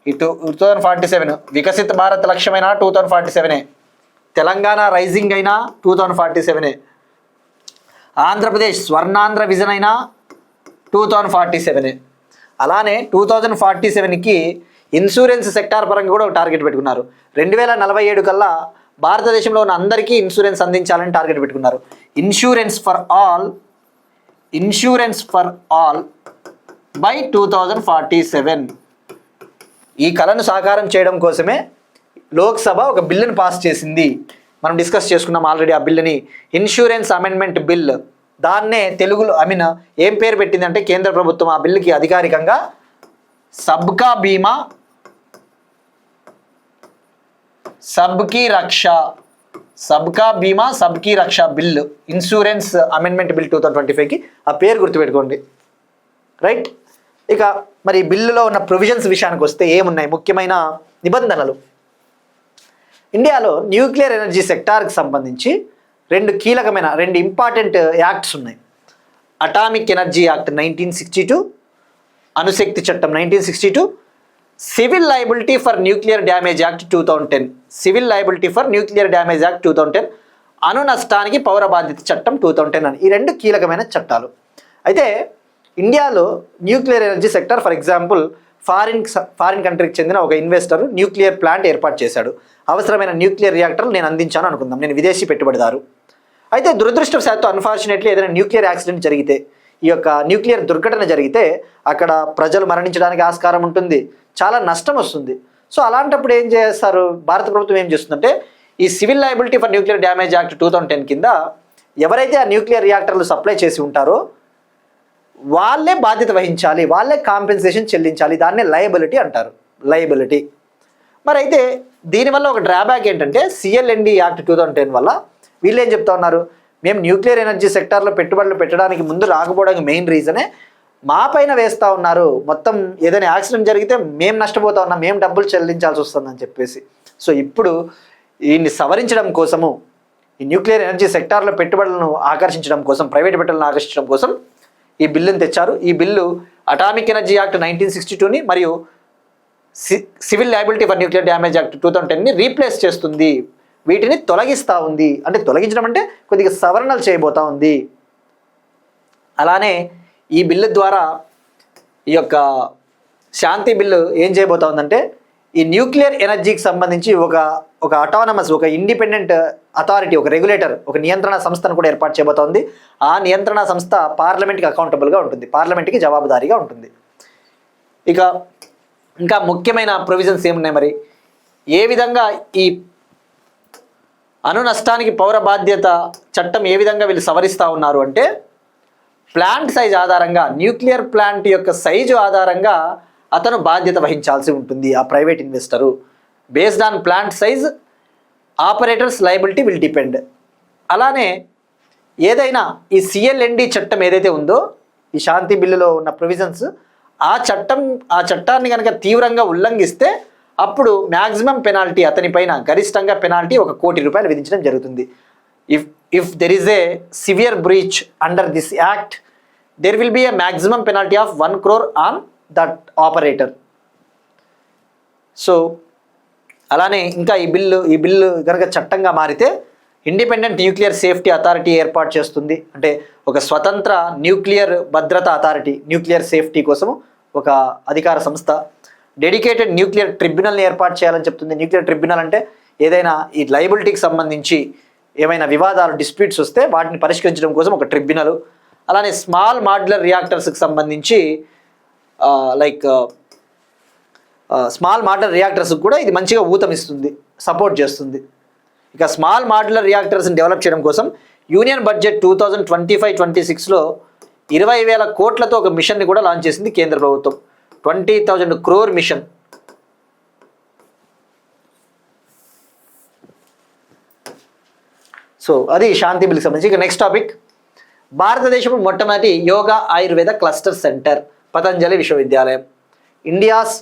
ఈ 2047 వికసిత భారత్ లక్ష్యమైనా 2047, తెలంగాణ రైజింగ్ అయినా 2047, ఆంధ్రప్రదేశ్ స్వర్ణాంధ్ర విజన్ అయినా 2047. అలానే 2047కి ఇన్సూరెన్స్ సెక్టార్ పరంగా కూడా ఒక టార్గెట్ పెట్టుకున్నారు. 2047 కల్లా భారతదేశంలో ఉన్న అందరికీ ఇన్సూరెన్స్ అందించాలని టార్గెట్ పెట్టుకున్నారు. Insurance for all by 2047. ఈ కళను సాకారం చేయడం కోసమే లోక్సభ ఒక బిల్లును పాస్ చేసింది. మనం డిస్కస్ చేసుకున్నాం ఆల్రెడీ ఆ బిల్లుని, ఇన్సూరెన్స్ అమెండ్మెంట్ బిల్. దాన్నే తెలుగులో ఏం పేరు పెట్టిందంటే కేంద్ర ప్రభుత్వం ఆ బిల్లుకి అధికారికంగా సబ్కా బీమా సబ్కీ రక్ష బిల్, ఇన్సూరెన్స్ అమెండ్మెంట్ బిల్ 2025కి ఆ పేరు గుర్తుపెట్టుకోండి, రైట్? ఇక మరి బిల్లులో ఉన్న ప్రొవిజన్స్ విషయానికి వస్తే ఏమున్నాయి ముఖ్యమైన నిబంధనలు? ఇండియాలో న్యూక్లియర్ ఎనర్జీ సెక్టార్కి సంబంధించి రెండు ఇంపార్టెంట్ యాక్ట్స్ ఉన్నాయి. అటామిక్ ఎనర్జీ యాక్ట్ 1962, అణుశక్తి చట్టం 1962, civil liability for nuclear damage act 2010. Civil liability for nuclear damage act 2010, అణు నష్టానికి పౌర బాధ్యత చట్టం 2010 అని. ఈ రెండు కీలకమైన చట్టాలు. అయితే ఇండియాలో nuclear energy sector for example foreign కంట్రీకి చెందిన ఒక ఇన్వెస్టర్ న్యూక్లియర్ ప్లాంట్ ఏర్పాటు చేశాడు. అవసరమైన న్యూక్లియర్ రియాక్టర్లు నేను అందించాను అనుకుందాం, నేను విదేశీ పెట్టుబడిదారు. అయితే దురదృష్టవశాత్తు అన్ఫార్చునేట్లీ ఏదైనా న్యూక్లియర్ యాక్సిడెంట్ జరిగితే, ఈ యొక్క న్యూక్లియర్ దుర్ఘటన జరిగితే అక్కడ ప్రజలు మరణించడానికి ఆస్కారం ఉంటుంది, చాలా నష్టం వస్తుంది. సో అలాంటప్పుడు ఏం చేస్తారు, భారత ప్రభుత్వం ఏం చేస్తుందంటే ఈ civil liability for nuclear damage act 2010 కింద ఎవరైతే ఆ న్యూక్లియర్ రియాక్టర్లు సప్లై చేసి ఉంటారో వాళ్ళే బాధ్యత వహించాలి, వాళ్ళే కాంపెన్సేషన్ చెల్లించాలి. దాన్నే లయబిలిటీ అంటారు, లయబిలిటీ. మరి అయితే దీనివల్ల ఒక డ్రాబ్యాక్ ఏంటంటే సిఎల్ఎన్డి యాక్ట్ 2010 వల్ల వీళ్ళు ఏం చెప్తా ఉన్నారు, మేము న్యూక్లియర్ ఎనర్జీ సెక్టార్లో పెట్టుబడులు పెట్టడానికి ముందు రాకపోవడానికి మెయిన్ రీజనే మా పైన వేస్తూ ఉన్నారు, మొత్తం ఏదైనా యాక్సిడెంట్ జరిగితే మేము నష్టపోతా ఉన్నాం, మేము డబ్బులు చెల్లించాల్సి వస్తుందని చెప్పేసి. సో ఇప్పుడు దీన్ని సవరించడం కోసము, ఈ న్యూక్లియర్ ఎనర్జీ సెక్టార్లో పెట్టుబడులను ఆకర్షించడం కోసం, ప్రైవేట్ పెట్టుబడులను ఆకర్షించడం కోసం ఈ బిల్లును తెచ్చారు. ఈ బిల్లు అటామిక్ ఎనర్జీ యాక్ట్ 1962ని మరియు civil liability for nuclear damage act 2010ని రీప్లేస్ చేస్తుంది, వీటిని తొలగిస్తూ ఉంది. అంటే తొలగించడం అంటే కొద్దిగా సవరణలు చేయబోతా ఉంది. అలానే ఈ బిల్లు ద్వారా ఈ యొక్క శాంతి బిల్లు ఏం చేయబోతా ఉందంటే ఈ న్యూక్లియర్ ఎనర్జీకి సంబంధించి ఒక అటానమస్, ఒక ఇండిపెండెంట్ అథారిటీ, ఒక రెగ్యులేటర్, ఒక నియంత్రణ సంస్థను కూడా ఏర్పాటు చేయబోతోంది. ఆ నియంత్రణ సంస్థ పార్లమెంట్కి అకౌంటబుల్గా ఉంటుంది, పార్లమెంట్కి జవాబుదారీగా ఉంటుంది. ఇక ఇంకా ముఖ్యమైన ప్రొవిజన్స్ ఏమున్నాయి మరి, ఏ విధంగా ఈ అణు నష్టానికి పౌర బాధ్యత చట్టం ఏ విధంగా వీళ్ళు సవరిస్తూ ఉన్నారు అంటే ప్లాంట్ సైజ్ ఆధారంగా, న్యూక్లియర్ ప్లాంట్ యొక్క సైజు ఆధారంగా అతను బాధ్యత వహించాల్సి ఉంటుంది, ఆ private investor. Based on plant size operators liability will depend. అలానే ఏదైనా ఈ సిఎల్ఎన్డి చట్టం ఏదైతే ఉందో, ఈ శాంతి బిల్లులో ఉన్న ప్రొవిజన్స్, ఆ చట్టాన్ని కనుక తీవ్రంగా ఉల్లంఘిస్తే అప్పుడు మ్యాక్సిమం పెనాల్టీ, అతనిపైన గరిష్టంగా పెనాల్టీ ₹1 కోటి విధించడం జరుగుతుంది. If there is a severe breach under this act there will be a maximum penalty of 1 crore on that operator. So అలానే ఇంకా ఈ బిల్లు కనుక చట్టంగా మారితే ఇండిపెండెంట్ న్యూక్లియర్ సేఫ్టీ అథారిటీ ఏర్పాటు చేస్తుంది. అంటే ఒక స్వతంత్ర న్యూక్లియర్ భద్రతా అథారిటీ, న్యూక్లియర్ సేఫ్టీ కోసం ఒక అధికార సంస్థ. డెడికేటెడ్ న్యూక్లియర్ ట్రిబ్యునల్ని ఏర్పాటు చేయాలని చెప్తుంది. న్యూక్లియర్ ట్రిబ్యునల్ అంటే ఏదైనా ఈ లయబిలిటీకి సంబంధించి ఏమైనా వివాదాలు, డిస్ప్యూట్స్ వస్తే వాటిని పరిష్కరించడం కోసం ఒక ట్రిబ్యునల్. అలానే స్మాల్ మాడ్యులర్ రియాక్టర్స్కి సంబంధించి స్మాల్ మాడ్యులర్ రియాక్టర్స్కి కూడా ఇది మంచిగా ఊతమిస్తుంది, సపోర్ట్ చేస్తుంది. ఇక స్మాల్ మాడ్యులర్ రియాక్టర్స్ని డెవలప్ చేయడం కోసం యూనియన్ బడ్జెట్ 2025-26లో 20,000 కోట్లతో ఒక మిషన్ని కూడా లాంచ్ చేసింది కేంద్ర ప్రభుత్వం. 20,000 crore మిషన్. సో అది శాంతి బిల్కి సంబంధించి. ఇక నెక్స్ట్ టాపిక్, భారతదేశం మొట్టమొదటి యోగా ఆయుర్వేద క్లస్టర్ సెంటర్ పతంజలి విశ్వవిద్యాలయం. India's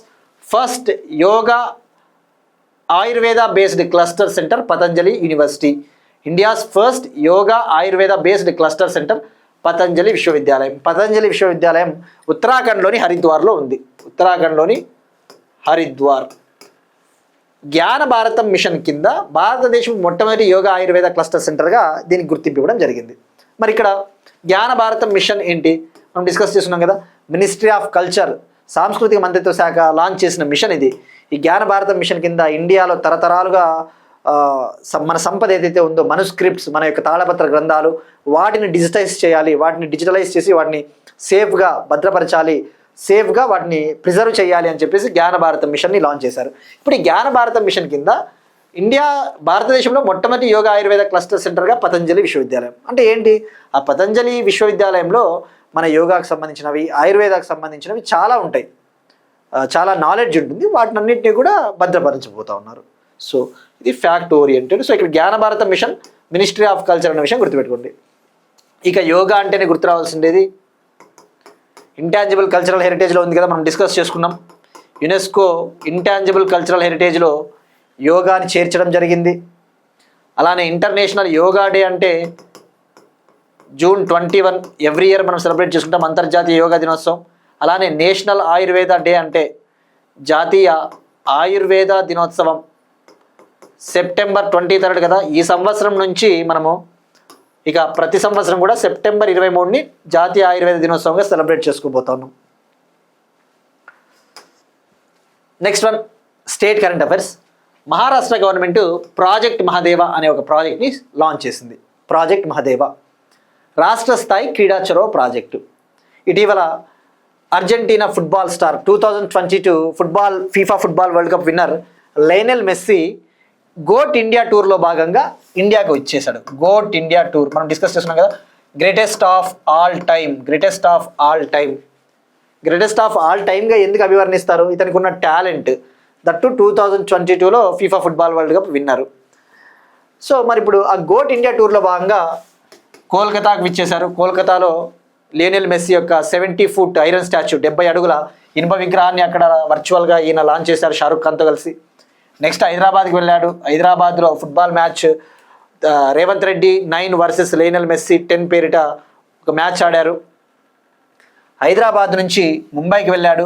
first yoga Ayurveda based cluster centre Patanjali university. India's first yoga Ayurveda based cluster centre Patanjali విశ్వవిద్యాలయం. పతంజలి విశ్వవిద్యాలయం ఉత్తరాఖండ్లోని హరిద్వార్లో ఉంది. ఉత్తరాఖండ్లోని హరిద్వార్. జ్ఞాన భారతం మిషన్ కింద భారతదేశం మొట్టమొదటి యోగా ఆయుర్వేద క్లస్టర్ సెంటర్గా దీనికి గుర్తింపు ఇవ్వడం జరిగింది. మరి ఇక్కడ జ్ఞాన భారతం మిషన్ ఏంటి మనం డిస్కస్ చేస్తున్నాం కదా. మినిస్ట్రీ ఆఫ్ కల్చర్, సాంస్కృతిక మంత్రిత్వ శాఖ లాంచ్ చేసిన మిషన్ ఇది. ఈ జ్ఞాన భారతం మిషన్ కింద ఇండియాలో తరతరాలుగా మన సంపద ఏదైతే ఉందో, మనుస్క్రిప్ట్స్, మన యొక్క తాళపత్ర గ్రంథాలు, వాటిని డిజిటైజ్ చేయాలి, వాటిని డిజిటలైజ్ చేసి వాటిని సేఫ్గా భద్రపరచాలి, సేఫ్గా వాటిని ప్రిజర్వ్ చేయాలి అని చెప్పేసి జ్ఞాన భారతం మిషన్ని లాంచ్ చేశారు. ఇప్పుడు ఈ జ్ఞాన భారతం మిషన్ కింద భారతదేశంలో మొట్టమొదటి యోగా ఆయుర్వేద క్లస్టర్ సెంటర్గా పతంజలి విశ్వవిద్యాలయం. అంటే ఏంటి, ఆ పతంజలి విశ్వవిద్యాలయంలో మన యోగాకు సంబంధించినవి, ఆయుర్వేదాకు సంబంధించినవి చాలా ఉంటాయి, చాలా నాలెడ్జ్ ఉంటుంది, వాటిని అన్నింటినీ కూడా భద్రపరచబోతూ ఉన్నారు. సో ఇది ఫ్యాక్ట్ ఓరియంటెడ్. సో ఇక్కడ జ్ఞాన భారతం మిషన్, మినిస్ట్రీ ఆఫ్ కల్చర్ అనే విషయం గుర్తుపెట్టుకోండి. ఇక యోగా అంటేనే గుర్తు రావాల్సిండేది ఇంటాంజిబుల్ కల్చరల్ హెరిటేజ్లో ఉంది కదా, మనం డిస్కస్ చేసుకున్నాం. యునెస్కో ఇంటాంజిబుల్ కల్చరల్ హెరిటేజ్లో యోగాని చేర్చడం జరిగింది. అలానే ఇంటర్నేషనల్ యోగా డే అంటే June 21 ఎవ్రీ ఇయర్ మనం సెలబ్రేట్ చేసుకుంటాం, అంతర్జాతీయ యోగా దినోత్సవం. అలానే నేషనల్ ఆయుర్వేద డే అంటే జాతీయ ఆయుర్వేద దినోత్సవం September 23 కదా. ఈ సంవత్సరం నుంచి మనము ఇక ప్రతి సంవత్సరం కూడా September 23ని జాతీయ ఆయుర్వేద దినోత్సవంగా సెలబ్రేట్ చేసుకోబోతున్నాం. Next one state current affairs. Maharashtra government project Mahadeva అనే ఒక ప్రాజెక్ట్ని లాంచ్ చేసింది. ప్రాజెక్ట్ మహాదేవ రాష్ట్ర స్థాయి క్రీడా చొరవ ప్రాజెక్టు. ఇటీవల Argentina football star 2022 FIFA football world cup winner Lionel Messi GOAT India టూర్లో భాగంగా ఇండియాకు వచ్చేసాడు. గోట్ ఇండియా టూర్ మనం డిస్కస్ చేస్తున్నాం కదా, గ్రేటెస్ట్ ఆఫ్ ఆల్ టైమ్గా ఎందుకు అభివర్ణిస్తారు? ఇతనికి ఉన్న టాలెంట్, దట్టు 2022లో ఫీఫా ఫుట్బాల్ వరల్డ్ కప్ విన్నారు. సో మరి ఇప్పుడు ఆ గోట్ ఇండియా టూర్లో భాగంగా కోల్కతాకు విచ్చేశారు. కోల్కతాలో లియోనెల్ మెస్సీ యొక్క 70 ఫుట్ ఐరన్ స్టాచ్యూ 70 అడుగుల ఇనుప విగ్రహాన్ని అక్కడ వర్చువల్గా ఈయన లాంచ్ చేశారు షారుఖ్ ఖాన్తో కలిసి. నెక్స్ట్ హైదరాబాద్కి వెళ్ళాడు. హైదరాబాద్లో football match Revanth Reddy 9 versus Lionel Messi 10 పేరిట ఒక మ్యాచ్ ఆడారు. హైదరాబాద్ నుంచి ముంబైకి వెళ్ళాడు.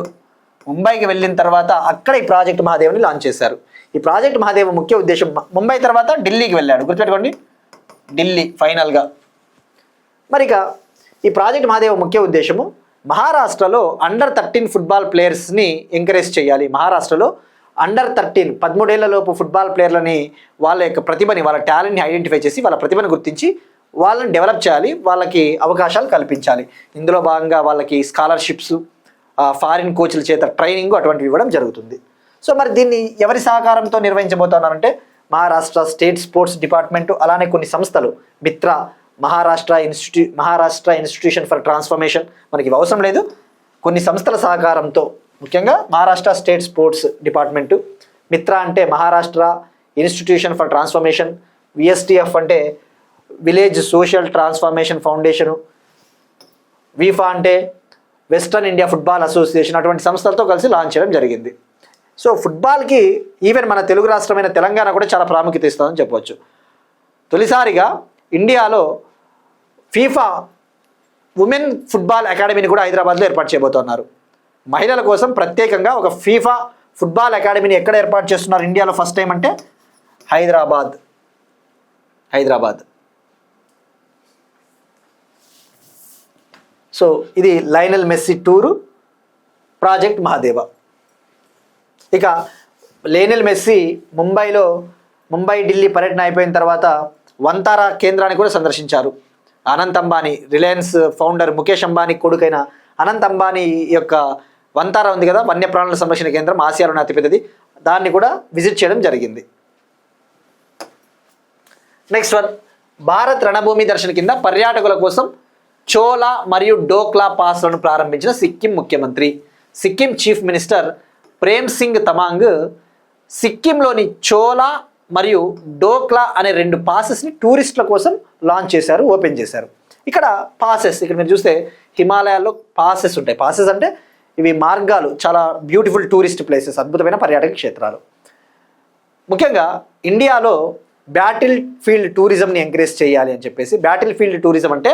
ముంబైకి వెళ్ళిన తర్వాత అక్కడ ఈ ప్రాజెక్ట్ మహాదేవ్ని లాంచ్ చేశారు. ఈ ప్రాజెక్ట్ మహాదేవ్ ముఖ్య ఉద్దేశం, ముంబై తర్వాత ఢిల్లీకి వెళ్ళాడు, గుర్తుపెట్టుకోండి, ఢిల్లీ ఫైనల్గా. మరి ఇక ఈ ప్రాజెక్ట్ మహాదేవ్ ముఖ్య ఉద్దేశము మహారాష్ట్రలో అండర్-13 ఫుట్బాల్ ప్లేయర్స్ని ఎంకరేజ్ చేయాలి. మహారాష్ట్రలో అండర్-13 13 ఏళ్లలోపు ఫుట్బాల్ ప్లేయర్లని వాళ్ళ యొక్క ప్రతిభని, వాళ్ళ టాలెంట్ని ఐడెంటిఫై చేసి వాళ్ళ ప్రతిభను గుర్తించి వాళ్ళని డెవలప్ చేయాలి, వాళ్ళకి అవకాశాలు కల్పించాలి. ఇందులో భాగంగా వాళ్ళకి స్కాలర్షిప్స్, ఫారిన్ కోచ్ల చేత ట్రైనింగ్ అటువంటివి ఇవ్వడం జరుగుతుంది. సో మరి దీన్ని ఎవరి సహకారంతో నిర్వహించబోతున్నారంటే మహారాష్ట్ర స్టేట్ స్పోర్ట్స్ డిపార్ట్మెంటు, అలానే కొన్ని సంస్థలు, మిత్ర, మహారాష్ట్ర ఇన్స్టిట్యూషన్ ఫర్ ట్రాన్స్ఫర్మేషన్, మనకి ఇవి అవసరం లేదు, కొన్ని సంస్థల సహకారంతో, ముఖ్యంగా మహారాష్ట్ర స్టేట్ స్పోర్ట్స్ డిపార్ట్మెంటు, మిత్ర అంటే మహారాష్ట్ర ఇన్స్టిట్యూషన్ ఫర్ ట్రాన్స్ఫర్మేషన్, విఎస్టిఎఫ్ అంటే విలేజ్ సోషల్ ట్రాన్స్ఫర్మేషన్ ఫౌండేషను, వీఫా అంటే వెస్టర్న్ ఇండియా ఫుట్బాల్ అసోసియేషన్, అటువంటి సంస్థలతో కలిసి లాంచ్ చేయడం జరిగింది. సో ఫుట్బాల్కి ఈవెన్ మన తెలుగు రాష్ట్రమైన తెలంగాణ కూడా చాలా ప్రాముఖ్యత ఇస్తుందని చెప్పవచ్చు. తొలిసారిగా ఇండియాలో ఫీఫా ఉమెన్ ఫుట్బాల్ అకాడమీని కూడా హైదరాబాద్లో ఏర్పాటు చేయబోతున్నారు. మహిళల కోసం ప్రత్యేకంగా ఒక ఫీఫా ఫుట్బాల్ అకాడమీని ఎక్కడ ఏర్పాటు చేస్తున్నారు ఇండియాలో ఫస్ట్ టైం అంటే హైదరాబాద్. సో ఇది Lionel messy tour, project Mahadeva. ఇక లయనెల్ మెస్సీ ముంబై ఢిల్లీ పర్యటన అయిపోయిన తర్వాత వంతారా కేంద్రాన్ని కూడా సందర్శించారు. అనంత్ అంబానీ, రిలయన్స్ ఫౌండర్ ముఖేష్ అంబానీ కొడుకైన అనంత్ అంబానీ యొక్క వంతారా ఉంది కదా, వన్యప్రాణుల సంరక్షణ కేంద్రం, ఆసియాలోనే అతిపెద్దది, దాన్ని కూడా విజిట్ చేయడం జరిగింది. నెక్స్ట్ వన్, భారత్ రణభూమి దర్శన్ కింద పర్యాటకుల కోసం చోలా మరియు డోక్లా పాస్లను ప్రారంభించిన సిక్కిం ముఖ్యమంత్రి. సిక్కిం చీఫ్ మినిస్టర్ ప్రేమ్ సింగ్ తమాంగ్ సిక్కింలోని చోలా మరియు డోక్లా అనే 2 పాసెస్ని టూరిస్టుల కోసం లాంచ్ చేశారు, ఓపెన్ చేశారు. ఇక్కడ పాసెస్, ఇక్కడ మీరు చూస్తే హిమాలయాల్లో పాసెస్ ఉంటాయి. పాసెస్ అంటే ఇవి మార్గాలు, చాలా బ్యూటిఫుల్ టూరిస్ట్ ప్లేసెస్, అద్భుతమైన పర్యాటక క్షేత్రాలు. ముఖ్యంగా ఇండియాలో బ్యాటిల్ ఫీల్డ్ టూరిజంని ఎంకరేజ్ చేయాలి అని చెప్పేసి, బ్యాటిల్ ఫీల్డ్ టూరిజం అంటే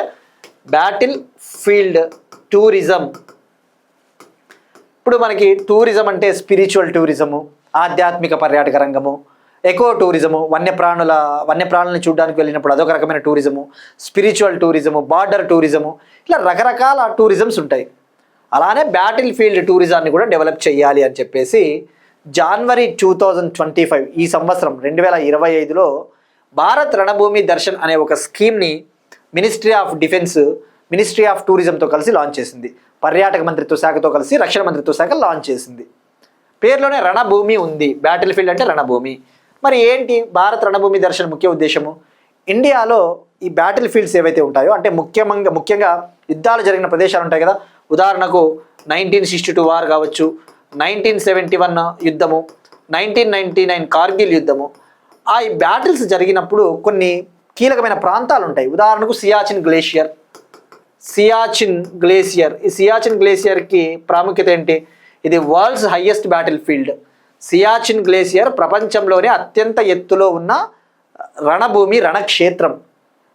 ఇప్పుడు మనకి టూరిజం అంటే స్పిరిచువల్ టూరిజము, ఆధ్యాత్మిక పర్యాటక రంగము, ఎకో టూరిజము, వన్యప్రాణులను చూడడానికి వెళ్ళినప్పుడు అదొక రకమైన tourism, spiritual tourism, border tourism, ఇలా రకరకాల టూరిజమ్స్ ఉంటాయి. అలానే బ్యాటిల్ ఫీల్డ్ టూరిజాన్ని కూడా డెవలప్ చేయాలి అని చెప్పేసి జనవరి 2025 ఈ సంవత్సరం 2025లో భారత్ రణభూమి దర్శన్ అనే ఒక స్కీమ్ని ministry of defence, ministry of టూరిజంతో కలిసి లాంచ్ చేసింది. పర్యాటక మంత్రిత్వ శాఖతో కలిసి రక్షణ మంత్రిత్వ శాఖ లాంచ్ చేసింది. పేరులోనే రణభూమి ఉంది, బ్యాటిల్ ఫీల్డ్ అంటే రణభూమి. మరి ఏంటి భారత్ రణభూమి దర్శన్ ముఖ్య ఉద్దేశము? ఇండియాలో ఈ బ్యాటిల్ ఫీల్డ్స్ ఏవైతే ఉంటాయో, అంటే ముఖ్యంగా యుద్ధాలు జరిగిన ప్రదేశాలు ఉంటాయి కదా, ఉదాహరణకు 1962 వార్ కావచ్చు, 1971 యుద్ధము, 1999 కార్గిల్ యుద్ధము. ఆ ఈ బ్యాటిల్స్ జరిగినప్పుడు కొన్ని కీలకమైన ప్రాంతాలు ఉంటాయి. ఉదాహరణకు సియాచిన్ గ్లేషియర్. ఈ సియాచిన్ గ్లేషియర్కి ప్రాముఖ్యత ఏంటి? ఇది world's highest battle field. Siachen glacier ప్రపంచంలోనే అత్యంత ఎత్తులో ఉన్న రణభూమి, రణక్షేత్రం.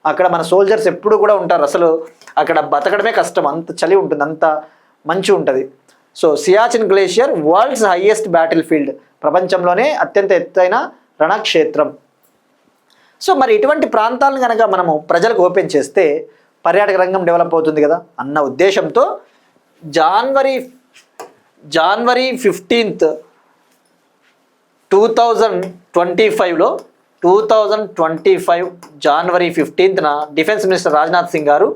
అక్కడ మన సోల్జర్స్ ఎప్పుడు కూడా ఉంటారు, అసలు అక్కడ బతకడమే కష్టం, అంత చలి ఉంటుంది, అంత మంచు ఉంటుంది. So Siachen glacier world's highest battle field, ప్రపంచంలోనే అత్యంత ఎత్తైన రణక్షేత్రం. సో మరి ఇటువంటి ప్రాంతాలను కనుక మనము ప్రజలకు ఓపెన్ చేస్తే పర్యాటక రంగం డెవలప్ అవుతుంది కదా అన్న ఉద్దేశంతో జనవరి 15 2025 జనవరి 15న డిఫెన్స్ మినిస్టర్ రాజ్నాథ్ సింగ్ గారు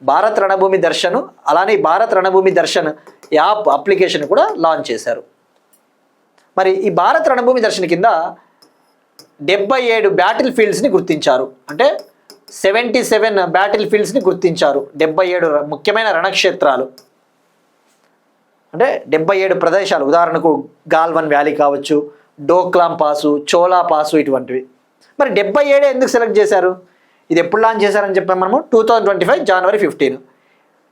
భారత్ రణభూమి దర్శన్ అలానే భారత్ రణభూమి దర్శన్ యాప్ అప్లికేషన్ కూడా లాంచ్ చేశారు. మరి ఈ భారత్ రణభూమి దర్శన్ కింద 77 బ్యాటిల్ ఫీల్డ్స్ని గుర్తించారు. అంటే 77 బ్యాటిల్ ఫీల్డ్స్ని గుర్తించారు. 77 ముఖ్యమైన రణక్షేత్రాలు, అంటే 77 ప్రదేశాలు. ఉదాహరణకు గాల్వన్ వ్యాలీ కావచ్చు, డోక్లాం పాసు, చోలా పాసు, ఇటువంటివి. మరి 77 ఎందుకు సెలెక్ట్ చేశారు? ఇది ఎప్పుడు లాంచ్ చేశారని చెప్పాము మనము 2025 జనవరి 15.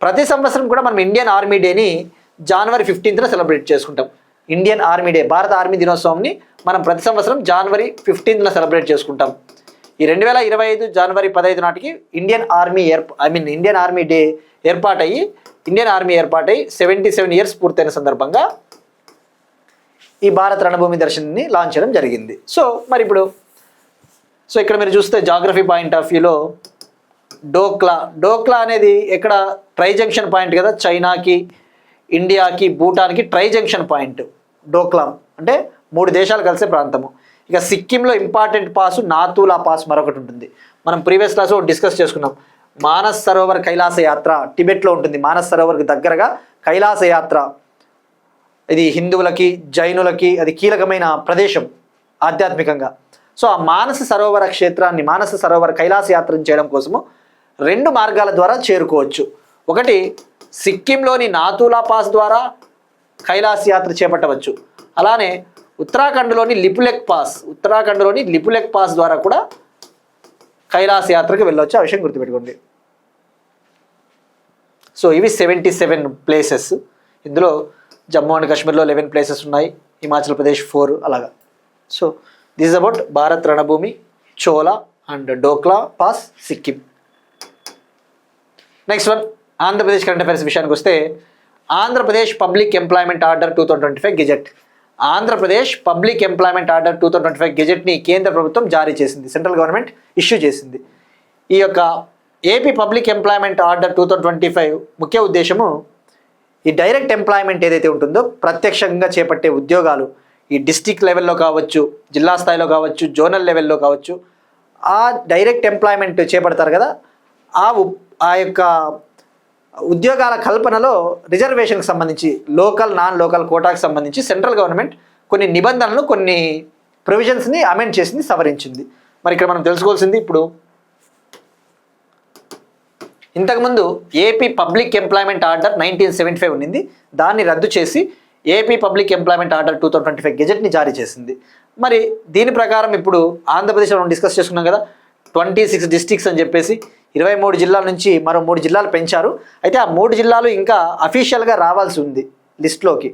ప్రతి సంవత్సరం కూడా మనం ఇండియన్ ఆర్మీ డేని జనవరి 15న సెలబ్రేట్ చేసుకుంటాం. ఇండియన్ ఆర్మీ డే, భారత ఆర్మీ దినోత్సవంని మనం ప్రతి సంవత్సరం జనవరి 15న సెలబ్రేట్ చేసుకుంటాం. ఈ 2025 జనవరి 15 నాటికి ఇండియన్ ఆర్మీ డే ఏర్పాటయ్యి 77 ఇయర్స్ పూర్తయిన సందర్భంగా ఈ భారత్ రణభూమి దర్శన్ని లాంచ్ చేయడం జరిగింది. మరి ఇప్పుడు ఇక్కడ మీరు చూస్తే జాగ్రఫీ పాయింట్ ఆఫ్ వ్యూలో డోక్లా అనేది ఎక్కడ ట్రై జంక్షన్ పాయింట్ కదా, చైనాకి, ఇండియాకి, భూటాన్కి ట్రై జంక్షన్ పాయింట్ డోక్లాం, అంటే 3 దేశాలు కలిసే ప్రాంతము. ఇక సిక్కింలో ఇంపార్టెంట్ పాసు నాతూలా పాస్ మరొకటి ఉంటుంది. మనం ప్రీవియస్ క్లాస్లో డిస్కస్ చేసుకున్నాం. మానస్ సరోవర్ కైలాస యాత్ర టిబెట్లో ఉంటుంది. మానస్ సరోవర్కి దగ్గరగా కైలాస యాత్ర, ఇది హిందువులకి, జైనులకి అది కీలకమైన ప్రదేశం ఆధ్యాత్మికంగా. ఆ మానస సరోవర క్షేత్రాన్ని, మానస సరోవర కైలాస యాత్రను చేయడం కోసము 2 మార్గాల ద్వారా చేరుకోవచ్చు. ఒకటి సిక్కింలోని నాతూలా పాస్ ద్వారా కైలాస యాత్ర చేపట్టవచ్చు. అలానే ఉత్తరాఖండ్లోని లిపులెక్ పాస్ ద్వారా కూడా కైలాస యాత్రకు వెళ్ళవచ్చు. ఆ విషయం గుర్తుపెట్టుకోండి. ఇవి 77 ప్లేసెస్. ఇందులో జమ్మూ అండ్ కాశ్మీర్లో 11 ప్లేసెస్ ఉన్నాయి, హిమాచల్ ప్రదేశ్ 4 అలాగా. This is about Bharat Ranbhoomi, Cho La and Dokla pass, Sikkim. Next one Andhra Pradesh current affairs విషయానికి వస్తే, Andhra Pradesh public employment order 2025 gazette. Andhra Pradesh public employment order 2025 గెజెట్ని కేంద్ర ప్రభుత్వం జారీ చేసింది, సెంట్రల్ గవర్నమెంట్ ఇష్యూ చేసింది. ఈ యొక్క ఏపీ పబ్లిక్ ఎంప్లాయ్మెంట్ ఆర్డర్ 2025 ముఖ్య ఉద్దేశము ఈ డైరెక్ట్ ఎంప్లాయ్మెంట్ ఏదైతే ఉంటుందో ప్రత్యక్షంగా చేపట్టే ఉద్యోగాలు, ఈ డిస్టిక్ లెవెల్లో కావచ్చు, జిల్లా స్థాయిలో కావచ్చు, జోనల్ లెవెల్లో కావచ్చు, ఆ డైరెక్ట్ ఎంప్లాయ్మెంట్ చేపడతారు కదా, ఆ యొక్క ఉద్యోగాల కల్పనలో రిజర్వేషన్కి సంబంధించి లోకల్, నాన్ లోకల్ కోటాకి సంబంధించి సెంట్రల్ గవర్నమెంట్ కొన్ని నిబంధనలు, కొన్ని ప్రొవిజన్స్ని అమెండ్ చేసింది, సవరించింది. మరి ఇక్కడ మనం తెలుసుకోవాల్సింది, ఇప్పుడు ఇంతకుముందు ఏపీ పబ్లిక్ ఎంప్లాయ్మెంట్ ఆర్డర్ 1975 ఉన్నింది, దాన్ని రద్దు చేసి ఏపీ పబ్లిక్ ఎంప్లాయ్మెంట్ ఆర్డర్ 2025 గెజెట్ని జారీ చేసింది. మరి దీని ప్రకారం ఇప్పుడు ఆంధ్రప్రదేశ్లో మనం డిస్కస్ చేసుకున్నాం కదా, 26 డిస్ట్రిక్ట్స్ అని చెప్పేసి 23 జిల్లాల నుంచి మరో 3 జిల్లాలు పెంచారు. అయితే ఆ 3 జిల్లాలు ఇంకా అఫీషియల్గా రావాల్సి ఉంది లిస్ట్లోకి.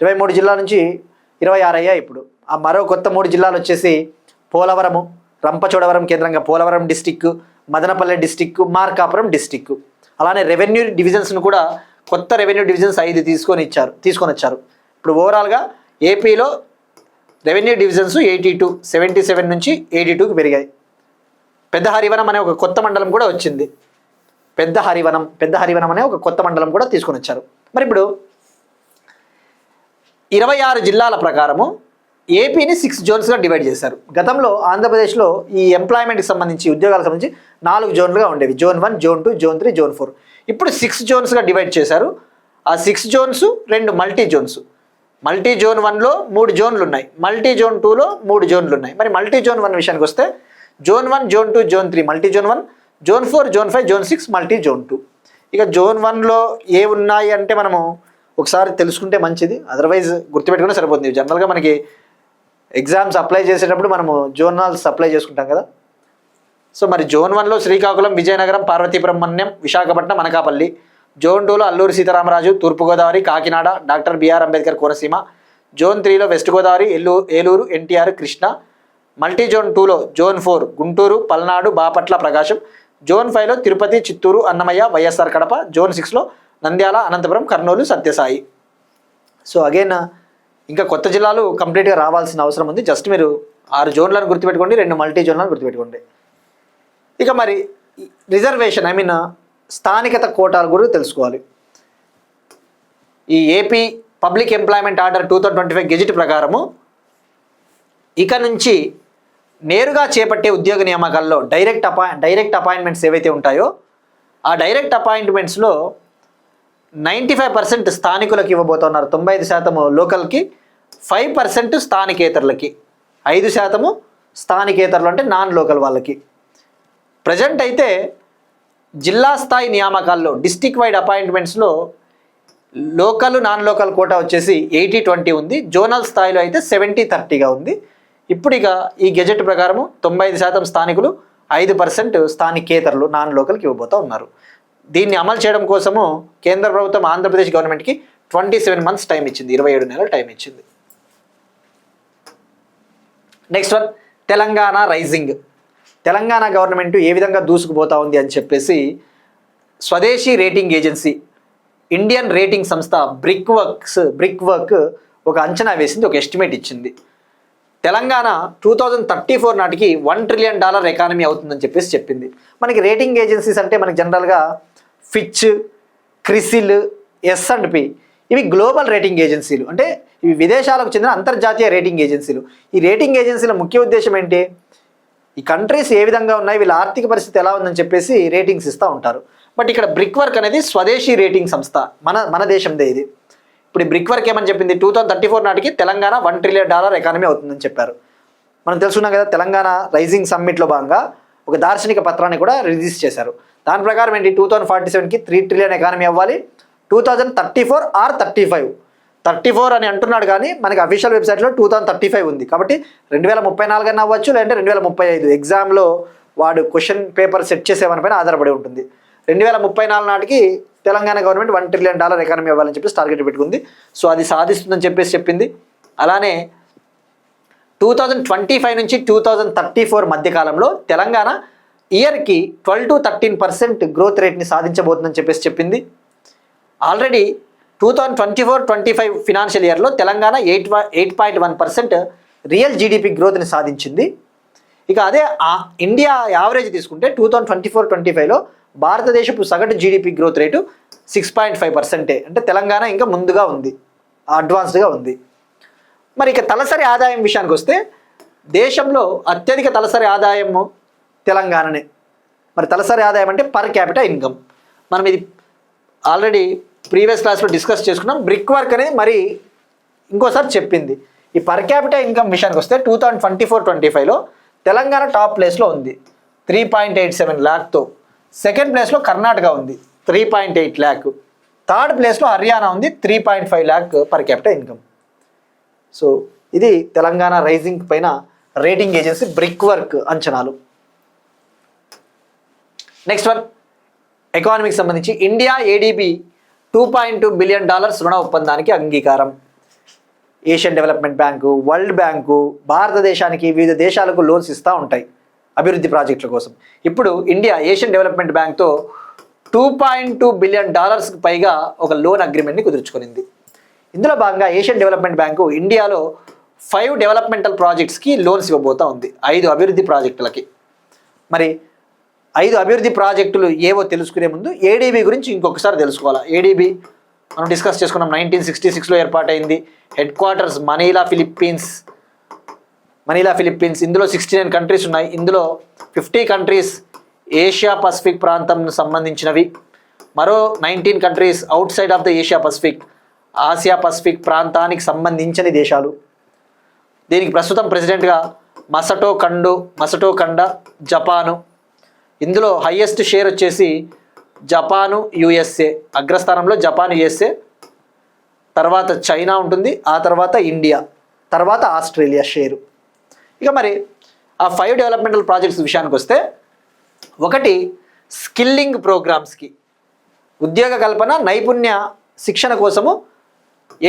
23 జిల్లాల నుంచి 26 అయ్యాయి ఇప్పుడు. ఆ మరో కొత్త 3 జిల్లాలు వచ్చేసి పోలవరము, రంపచోడవరం కేంద్రంగా Polavaram district, Madanapalle district, Markapuram district. అలానే రెవెన్యూ డివిజన్స్ను కూడా కొత్త రెవెన్యూ డివిజన్స్ 5 తీసుకొని వచ్చారు. ఇప్పుడు ఓవరాల్గా ఏపీలో రెవెన్యూ డివిజన్స్ 77 నుంచి 82కి పెరిగాయి. పెద్ద హరివనం అనే ఒక కొత్త మండలం కూడా వచ్చింది. పెద్ద హరివనం అనే ఒక కొత్త మండలం కూడా తీసుకొని వచ్చారు. మరి ఇప్పుడు 26 జిల్లాల ప్రకారము ఏపీని 6 జోన్స్గా డివైడ్ చేశారు. గతంలో ఆంధ్రప్రదేశ్లో ఈ ఎంప్లాయ్మెంట్కి సంబంధించి, ఉద్యోగాలకు సంబంధించి 4 జోన్లుగా ఉండేవి, జోన్ 1, జోన్ 2, జోన్ 3, జోన్ 4. ఇప్పుడు 6 జోన్స్గా డివైడ్ చేశారు. ఆ 6 zones 2 multi zones. Multi zone 1లో 3 జోన్లు ఉన్నాయి, మల్టీ జోన్ 2లో 3 జోన్లు ఉన్నాయి. మరి మల్టీ జోన్ 1 విషయానికి వస్తే zone 1, zone 2, zone 3 multi zone 1, zone 4, zone 5, zone 6 multi zone 2. ఇక జోన్ 1లో ఏ ఉన్నాయి అంటే మనము ఒకసారి తెలుసుకుంటే మంచిది, అదర్వైజ్ గుర్తుపెట్టుకునే సరిపోతుంది. జనరల్గా మనకి ఎగ్జామ్స్ అప్లై చేసేటప్పుడు మనము జోనల్స్ అప్లై చేసుకుంటాం కదా. మరి జోన్ 1లో శ్రీకాకుళం, విజయనగరం, పార్వతీపురం మన్యం, విశాఖపట్నం, అనకాపల్లి. జోన్ 2లో Alluri Sitaramaraju, Thurpu Godavari, Kakinada, doctor BR Ambedkar Konaseema. Zone 3లో west Godavari, Eluru, NTR, Krishna. Multi zone 2లో జోన్ 4 గుంటూరు, పల్నాడు, బాపట్ల, ప్రకాశం. జోన్ 5లో తిరుపతి, చిత్తూరు, అన్నమయ్య, వైఎస్ఆర్ కడప. జోన్ 6లో నంద్యాల, అనంతపురం, కర్నూలు, సత్యసాయి. అగైన్ ఇంకా కొత్త జిల్లాలు కంప్లీట్గా రావాల్సిన అవసరం ఉంది. జస్ట్ మీరు 6 జోన్లను గుర్తుపెట్టుకోండి, 2 మల్టీ జోన్లను గుర్తుపెట్టుకోండి. ఇక మరి రిజర్వేషన్, స్థానికత కోటాల గురించి తెలుసుకోవాలి. ఈ AP public employment order 2025 gazette ప్రకారము ఇక నుంచి నేరుగా చేపట్టే ఉద్యోగ నియామకాల్లో డైరెక్ట్ అపాయింట్మెంట్స్ ఏవైతే ఉంటాయో ఆ డైరెక్ట్ అపాయింట్మెంట్స్లో 95% స్థానికులకు ఇవ్వబోతున్నారు. 95% లోకల్కి, 5% స్థానికేతరులకి, 5% స్థానికేతరులు అంటే నాన్ లోకల్ వాళ్ళకి. ప్రజెంట్ అయితే జిల్లా స్థాయి నియామకాల్లో డిస్టిక్ వైడ్ అపాయింట్మెంట్స్లో లోకల్ నాన్ లోకల్ కోటా వచ్చేసి 80-20 ఉంది. జోనల్ స్థాయిలో అయితే 70-30గా ఉంది. ఇప్పుడు ఇక ఈ గెజెట్ ప్రకారము 95% స్థానికులు, 5% స్థానికేతరులు నాన్ లోకల్కి ఇవ్వబోతూ ఉన్నారు. దీన్ని అమలు చేయడం కోసము కేంద్ర ప్రభుత్వం ఆంధ్రప్రదేశ్ గవర్నమెంట్కి 27 మంత్స్ టైం ఇచ్చింది, 27 నెలలు టైం ఇచ్చింది. Next one, Telangana rising. Telangana government ఏ విధంగా దూసుకుపోతా ఉంది అని చెప్పేసి స్వదేశీ రేటింగ్ ఏజెన్సీ, ఇండియన్ రేటింగ్ సంస్థ బ్రిక్ వర్క్ ఒక అంచనా వేసింది, ఒక ఎస్టిమేట్ ఇచ్చింది. తెలంగాణ 2034 నాటికి $1 ట్రిలియన్ ఎకానమీ అవుతుందని చెప్పేసి చెప్పింది. మనకి రేటింగ్ ఏజెన్సీస్ అంటే మనకి జనరల్గా ఫిచ్, క్రిసిల్, S&P ఇవి గ్లోబల్ రేటింగ్ ఏజెన్సీలు, అంటే ఇవి విదేశాలకు చెందిన అంతర్జాతీయ రేటింగ్ ఏజెన్సీలు. ఈ రేటింగ్ ఏజెన్సీల ముఖ్య ఉద్దేశం ఏంటి? ఈ కంట్రీస్ ఏ విధంగా ఉన్నాయి, వీళ్ళ ఆర్థిక పరిస్థితి ఎలా ఉందని చెప్పేసి రేటింగ్స్ ఇస్తూ ఉంటారు. బట్ ఇక్కడ బ్రిక్ వర్క్ అనేది స్వదేశీ రేటింగ్ సంస్థ, మన దేశందే ఇది. ఇప్పుడు ఈ బ్రిక్ వర్క్ ఏమని చెప్పింది? 2034 నాటికి తెలంగాణ $1 ట్రిలియన్ ఎకానమీ అవుతుందని చెప్పారు. మనం తెలుసుకున్నాం కదా, తెలంగాణ రైజింగ్ సమ్మిట్లో భాగంగా ఒక దార్శనిక పత్రాన్ని కూడా రిలీజ్ చేశారు. దాని ప్రకారం ఏంటి, 2047కి $3 ట్రిలియన్ ఎకానమీ అవ్వాలి, 2034 ఆర్ 34 అని అంటున్నాడు, కానీ మనకి అఫీషియల్ వెబ్సైట్లో 2035 ఉంది. కాబట్టి 2034 అని అవ్వచ్చు, లేదంటే 2035 ఎగ్జామ్లో వాడు క్వశ్చన్ పేపర్ సెట్ చేసేవని పైన ఆధారపడి ఉంటుంది. 2034 నాటికి తెలంగాణ గవర్నమెంట్ $1 ట్రిలియన్ ఎకానమీ అవ్వాలని చెప్పేసి టార్గెట్ పెట్టుకుంది. సో అది సాధిస్తుందని చెప్పేసి చెప్పింది. అలానే 2025 నుంచి 2034 మధ్య కాలంలో తెలంగాణ ఇయర్కి 12-13% గ్రోత్ రేట్ని సాధించబోతుందని చెప్పేసి చెప్పింది. ఆల్రెడీ 2024-25 ఫినాన్షియల్ ఇయర్లో తెలంగాణ 8.1% రియల్ జీడిపి గ్రోత్ని సాధించింది. ఇక అదే ఇండియా యావరేజ్ తీసుకుంటే 2024-25లో భారతదేశపు సగటు జీడిపి గ్రోత్ రేటు 6.5%. అంటే తెలంగాణ ఇంకా ముందుగా ఉంది, అడ్వాన్స్డ్గా ఉంది. మరి ఇక తలసరి ఆదాయం విషయానికి వస్తే దేశంలో అత్యధిక తలసరి ఆదాయము తెలంగాణనే. మరి తలసరి ఆదాయం అంటే పర్ క్యాపిటల్ ఇన్కమ్. మనం ఇది ఆల్రెడీ ప్రీవియస్ క్లాస్లో డిస్కస్ చేసుకున్నాం. బ్రిక్ వర్క్ అనేది మరి ఇంకోసారి చెప్పింది. ఈ పర్ క్యాపిటల్ ఇన్కమ్ విషయానికి వస్తే 2024-25లో తెలంగాణ టాప్ ప్లేస్లో ఉంది 3.87 లాక్తో. సెకండ్ ప్లేస్లో కర్ణాటక ఉంది 3.8 లాక్. థర్డ్ ప్లేస్లో హర్యానా ఉంది 3.5 lakh per capital income. So ఇది తెలంగాణ రైజింగ్ పైన రేటింగ్ ఏజెన్సీ బ్రిక్ వర్క్ అంచనాలు. నెక్స్ట్ వన్, ఎకానమీకి సంబంధించి ఇండియా ఏడీబీ $2.2 బిలియన్ రుణ ఒప్పందానికి అంగీకారం. Asian development bank, world bank భారతదేశానికి వివిధ దేశాలకు లోన్స్ ఇస్తూ ఉంటాయి అభివృద్ధి ప్రాజెక్టుల కోసం. ఇప్పుడు ఇండియా ఏషియన్ డెవలప్మెంట్ బ్యాంక్తో $2.2 బిలియన్ పైగా ఒక లోన్ అగ్రిమెంట్ని కుదుర్చుకునింది. ఇందులో భాగంగా ఏషియన్ డెవలప్మెంట్ బ్యాంకు ఇండియాలో 5 డెవలప్మెంటల్ ప్రాజెక్ట్స్కి లోన్స్ ఇవ్వబోతూ ఉంది, 5 అభివృద్ధి ప్రాజెక్టులకి. మరి 5 అభివృద్ధి ప్రాజెక్టులు ఏవో తెలుసుకునే ముందు ఏడీబీ గురించి ఇంకొకసారి తెలుసుకోవాలి. ఏడీబీ మనం డిస్కస్ చేసుకున్నాం, 1966లో ఏర్పాటైంది. Headquarters Manila, Philippines. ఇందులో 69 కంట్రీస్ ఉన్నాయి. ఇందులో 50 కంట్రీస్ ఏషియా పసిఫిక్ ప్రాంతం సంబంధించినవి, మరో 19 countries out side of the Asia Pacific, Asia Pacific ప్రాంతానికి సంబంధించిన దేశాలు. దీనికి ప్రస్తుతం ప్రెసిడెంట్గా మసటో కండ జపాను. ఇందులో హైయెస్ట్ షేర్ వచ్చేసి జపాను, యుఎస్ఏ. అగ్రస్థానంలో జపాన్, యుఎస్ఏ, తర్వాత చైనా ఉంటుంది, ఆ తర్వాత ఇండియా, తర్వాత ఆస్ట్రేలియా షేరు. ఇక మరి ఆ 5 డెవలప్మెంటల్ ప్రాజెక్ట్స్ విషయానికి వస్తే, ఒకటి స్కిల్లింగ్ ప్రోగ్రామ్స్కి ఉద్యోగ కల్పన, నైపుణ్య శిక్షణ కోసము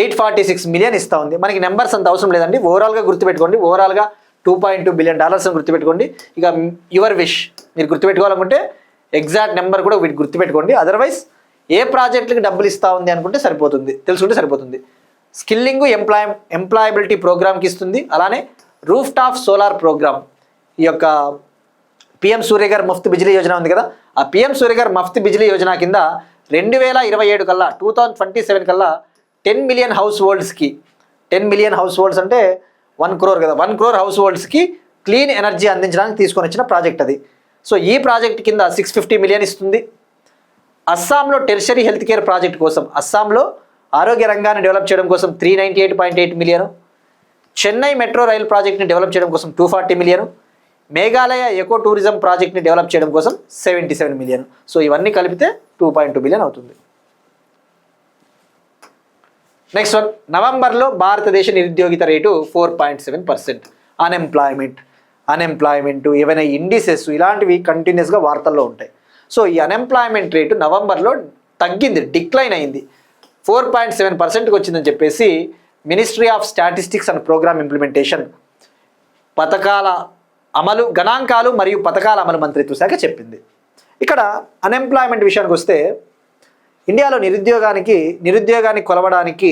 846 మిలియన్ ఇస్తూ ఉంది. మనకి నెంబర్స్ అంత అవసరం లేదండి, ఓవరాల్గా గుర్తుపెట్టుకోండి. ఓవరాల్గా $2.2 బిలియన్ అని గుర్తుపెట్టుకోండి. ఇక యువర్ విష్, మీరు గుర్తుపెట్టుకోవాలనుకుంటే ఎగ్జాక్ట్ నెంబర్ కూడా వీటి గుర్తుపెట్టుకోండి. అదర్వైజ్ ఏ ప్రాజెక్టులకి డబ్బులు ఇస్తూ ఉంది అనుకుంటే సరిపోతుంది, తెలుసుకుంటే సరిపోతుంది. స్కిల్లింగ్ ఎంప్లాయబిలిటీ ప్రోగ్రామ్కి ఇస్తుంది. అలానే రూఫ్ టాప్ సోలార్ ప్రోగ్రామ్, ఈ యొక్క పిఎం సూర్యఘర్ ముఫ్త్ బిజిలీ యోజన ఉంది కదా, ఆ పిఎం సూర్యఘర్ ముఫ్త్ బిజిలీ యోజన కింద 2027 కల్లా 2027 కల్లా 10 మిలియన్ హౌస్ హోల్డ్స్కి, 10 మిలియన్ హౌస్ హోల్డ్స్ అంటే 1 crore కదా, 1 crore హౌస్ హోల్డ్స్కి క్లీన్ ఎనర్జీ అందించడానికి తీసుకొని వచ్చిన ప్రాజెక్ట్ అది. సో ఈ ప్రాజెక్ట్ కింద 650 million ఇస్తుంది. అస్సాంలో టెర్షరీ హెల్త్ కేర్ ప్రాజెక్ట్ కోసం, అస్సాంలో ఆరోగ్య రంగాన్ని డెవలప్ చేయడం కోసం 398.8 million, చెన్నై మెట్రో రైల్ ప్రాజెక్ట్ని డెవలప్ చేయడం కోసం 240 million, మేఘాలయ ఎకో టూరిజం ప్రాజెక్ట్ని డెవలప్ చేయడం కోసం 77 million. సో ఇవన్నీ కలిపితే 2.2 billion అవుతుంది. నెక్స్ట్ వన్, నవంబర్లో భారతదేశ నిరుద్యోగిత రేటు 4.7%. అన్ఎంప్లాయ్మెంట్ ఏవైనా ఇండిసెస్ ఇలాంటివి కంటిన్యూస్గా వార్తల్లో ఉంటాయి. సో ఈ అన్ఎంప్లాయ్మెంట్ రేటు నవంబర్లో తగ్గింది, డిక్లైన్ అయింది, 4.7%కి వచ్చిందని చెప్పేసి ministry of statistics and programme implementation గణాంకాలు మరియు పథకాల అమలు మంత్రిత్వ శాఖ చెప్పింది. ఇక్కడ అన్ఎంప్లాయ్మెంట్ విషయానికి వస్తే ఇండియాలో నిరుద్యోగాన్ని కొలవడానికి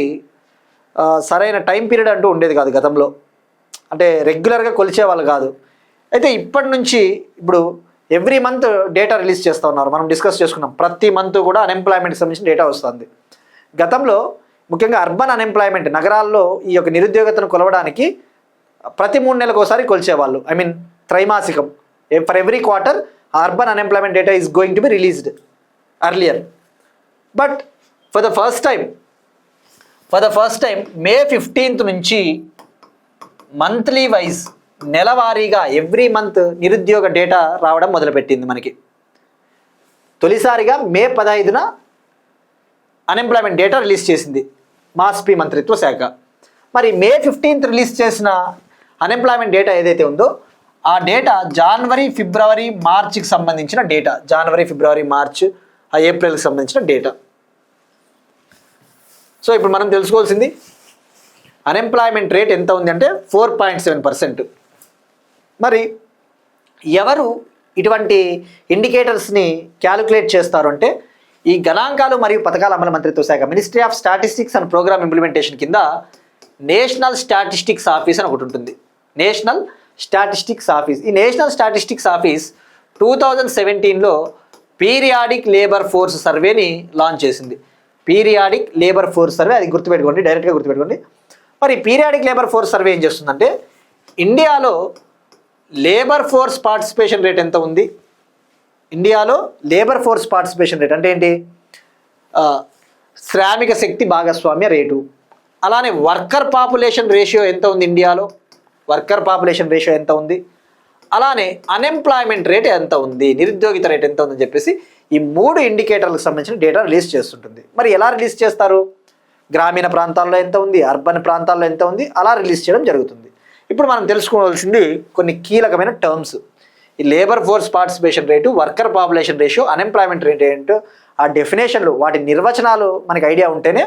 సరైన టైం పీరియడ్ అంటూ ఉండేది కాదు గతంలో, అంటే రెగ్యులర్గా కొలిచేవాళ్ళు కాదు. అయితే ఇప్పటి నుంచి ఇప్పుడు ఎవ్రీ మంత్ డేటా రిలీజ్ చేస్తూ ఉన్నారు. మనం డిస్కస్ చేసుకున్నాం, ప్రతి మంత్ కూడా అన్ఎంప్లాయ్మెంట్కి సంబంధించిన డేటా వస్తుంది. గతంలో ముఖ్యంగా అర్బన్ అన్ఎంప్లాయ్మెంట్, నగరాల్లో ఈ యొక్క నిరుద్యోగతను కొలవడానికి ప్రతి 3 నెలలకు ఒకసారి కొలిచేవాళ్ళు, త్రైమాసికం. For every quarter urban unemployment data is going to be released earlier. But for the first time May 15th నుంచి మంత్లీ వైజ్, నెలవారీగా ఎవ్రీ మంత్ నిరుద్యోగ డేటా రావడం మొదలుపెట్టింది మనకి. తొలిసారిగా మే 15న అన్ఎంప్లాయ్మెంట్ డేటా రిలీజ్ చేసింది మాస్పీ మంత్రిత్వ శాఖ. మరి మే 15th రిలీజ్ చేసిన అన్ఎంప్లాయ్మెంట్ డేటా ఏదైతే ఉందో ఆ డేటా జనవరి, ఫిబ్రవరి, మార్చికి సంబంధించిన డేటా, ఏప్రిల్కి సంబంధించిన డేటా. సో ఇప్పుడు మనం తెలుసుకోవాల్సింది అన్ఎంప్లాయ్మెంట్ రేట్ ఎంత ఉంది అంటే 4.7%. మరి ఎవరు ఇటువంటి ఇండికేటర్స్ని క్యాలిక్యులేట్ చేస్తారు అంటే ఈ గణాంకాలు మరియు పథకాల అమలు మంత్రిత్వ శాఖ, ministry of statistics and programme implementation కింద నేషనల్ స్టాటిస్టిక్స్ ఆఫీస్ అని ఒకటి ఉంటుంది. National statistics office. ఈ నేషనల్ స్టాటిస్టిక్స్ ఆఫీస్ 2017లో పీరియాడిక్ లేబర్ ఫోర్స్ సర్వేని లాంచ్ చేసింది. పీరియాడిక్ లేబర్ ఫోర్స్ సర్వే, అది గుర్తుపెట్టుకోండి, డైరెక్ట్గా గుర్తుపెట్టుకోండి. మరి పీరియాడిక్ లేబర్ ఫోర్స్ సర్వే ఏం చేస్తుందంటే ఇండియాలో లేబర్ ఫోర్స్ పార్టిసిపేషన్ రేట్ ఎంత ఉంది, ఇండియాలో లేబర్ ఫోర్స్ పార్టిసిపేషన్ రేట్ అంటే ఏంటి, శ్రామిక శక్తి భాగస్వామ్య రేటు, అలానే వర్కర్ పాపులేషన్ రేషియో ఎంత ఉంది ఇండియాలో, ఎంత ఉంది, అలానే అన్ఎంప్లాయ్మెంట్ రేట్ ఎంత ఉంది, నిరుద్యోగిత రేట్ ఎంత ఉందని చెప్పేసి ఈ 3 ఇండికేటర్లకు సంబంధించిన డేటా రిలీజ్ చేస్తుంటుంది. మరి ఎలా రిలీజ్ చేస్తారు, గ్రామీణ ప్రాంతాల్లో ఎంత ఉంది, అర్బన్ ప్రాంతాల్లో ఎంత ఉంది, అలా రిలీజ్ చేయడం జరుగుతుంది. ఇప్పుడు మనం తెలుసుకోవాల్సింది కొన్ని కీలకమైన టర్మ్స్. ఈ labour force participation rate, worker population ratio, unemployment rate ఏంటో ఆ డెఫినేషన్లు, వాటి నిర్వచనాలు మనకి ఐడియా ఉంటేనే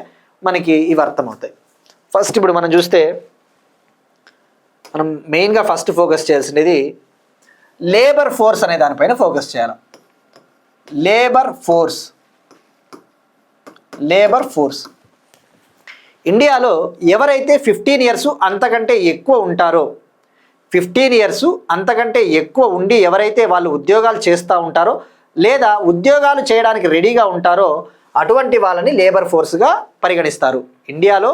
మనకి ఇవి అర్థమవుతాయి. ఫస్ట్ ఇప్పుడు మనం చూస్తే మనం మెయిన్గా ఫస్ట్ ఫోకస్ చేయాల్సినది లేబర్ ఫోర్స్ అనే దానిపైన ఫోకస్ చేయాలి. లేబర్ ఫోర్స్ ఇండియాలో ఎవరైతే 15 years అంతకంటే ఎక్కువ ఉంటారో, 15 years అంతకంటే ఎక్కువ ఉండి ఎవరైతే వాళ్ళు ఉద్యోగాలు చేస్తూ ఉంటారో లేదా ఉద్యోగాలు చేయడానికి రెడీగా ఉంటారో అటువంటి వాళ్ళని లేబర్ ఫోర్స్గా పరిగణిస్తారు. ఇండియాలో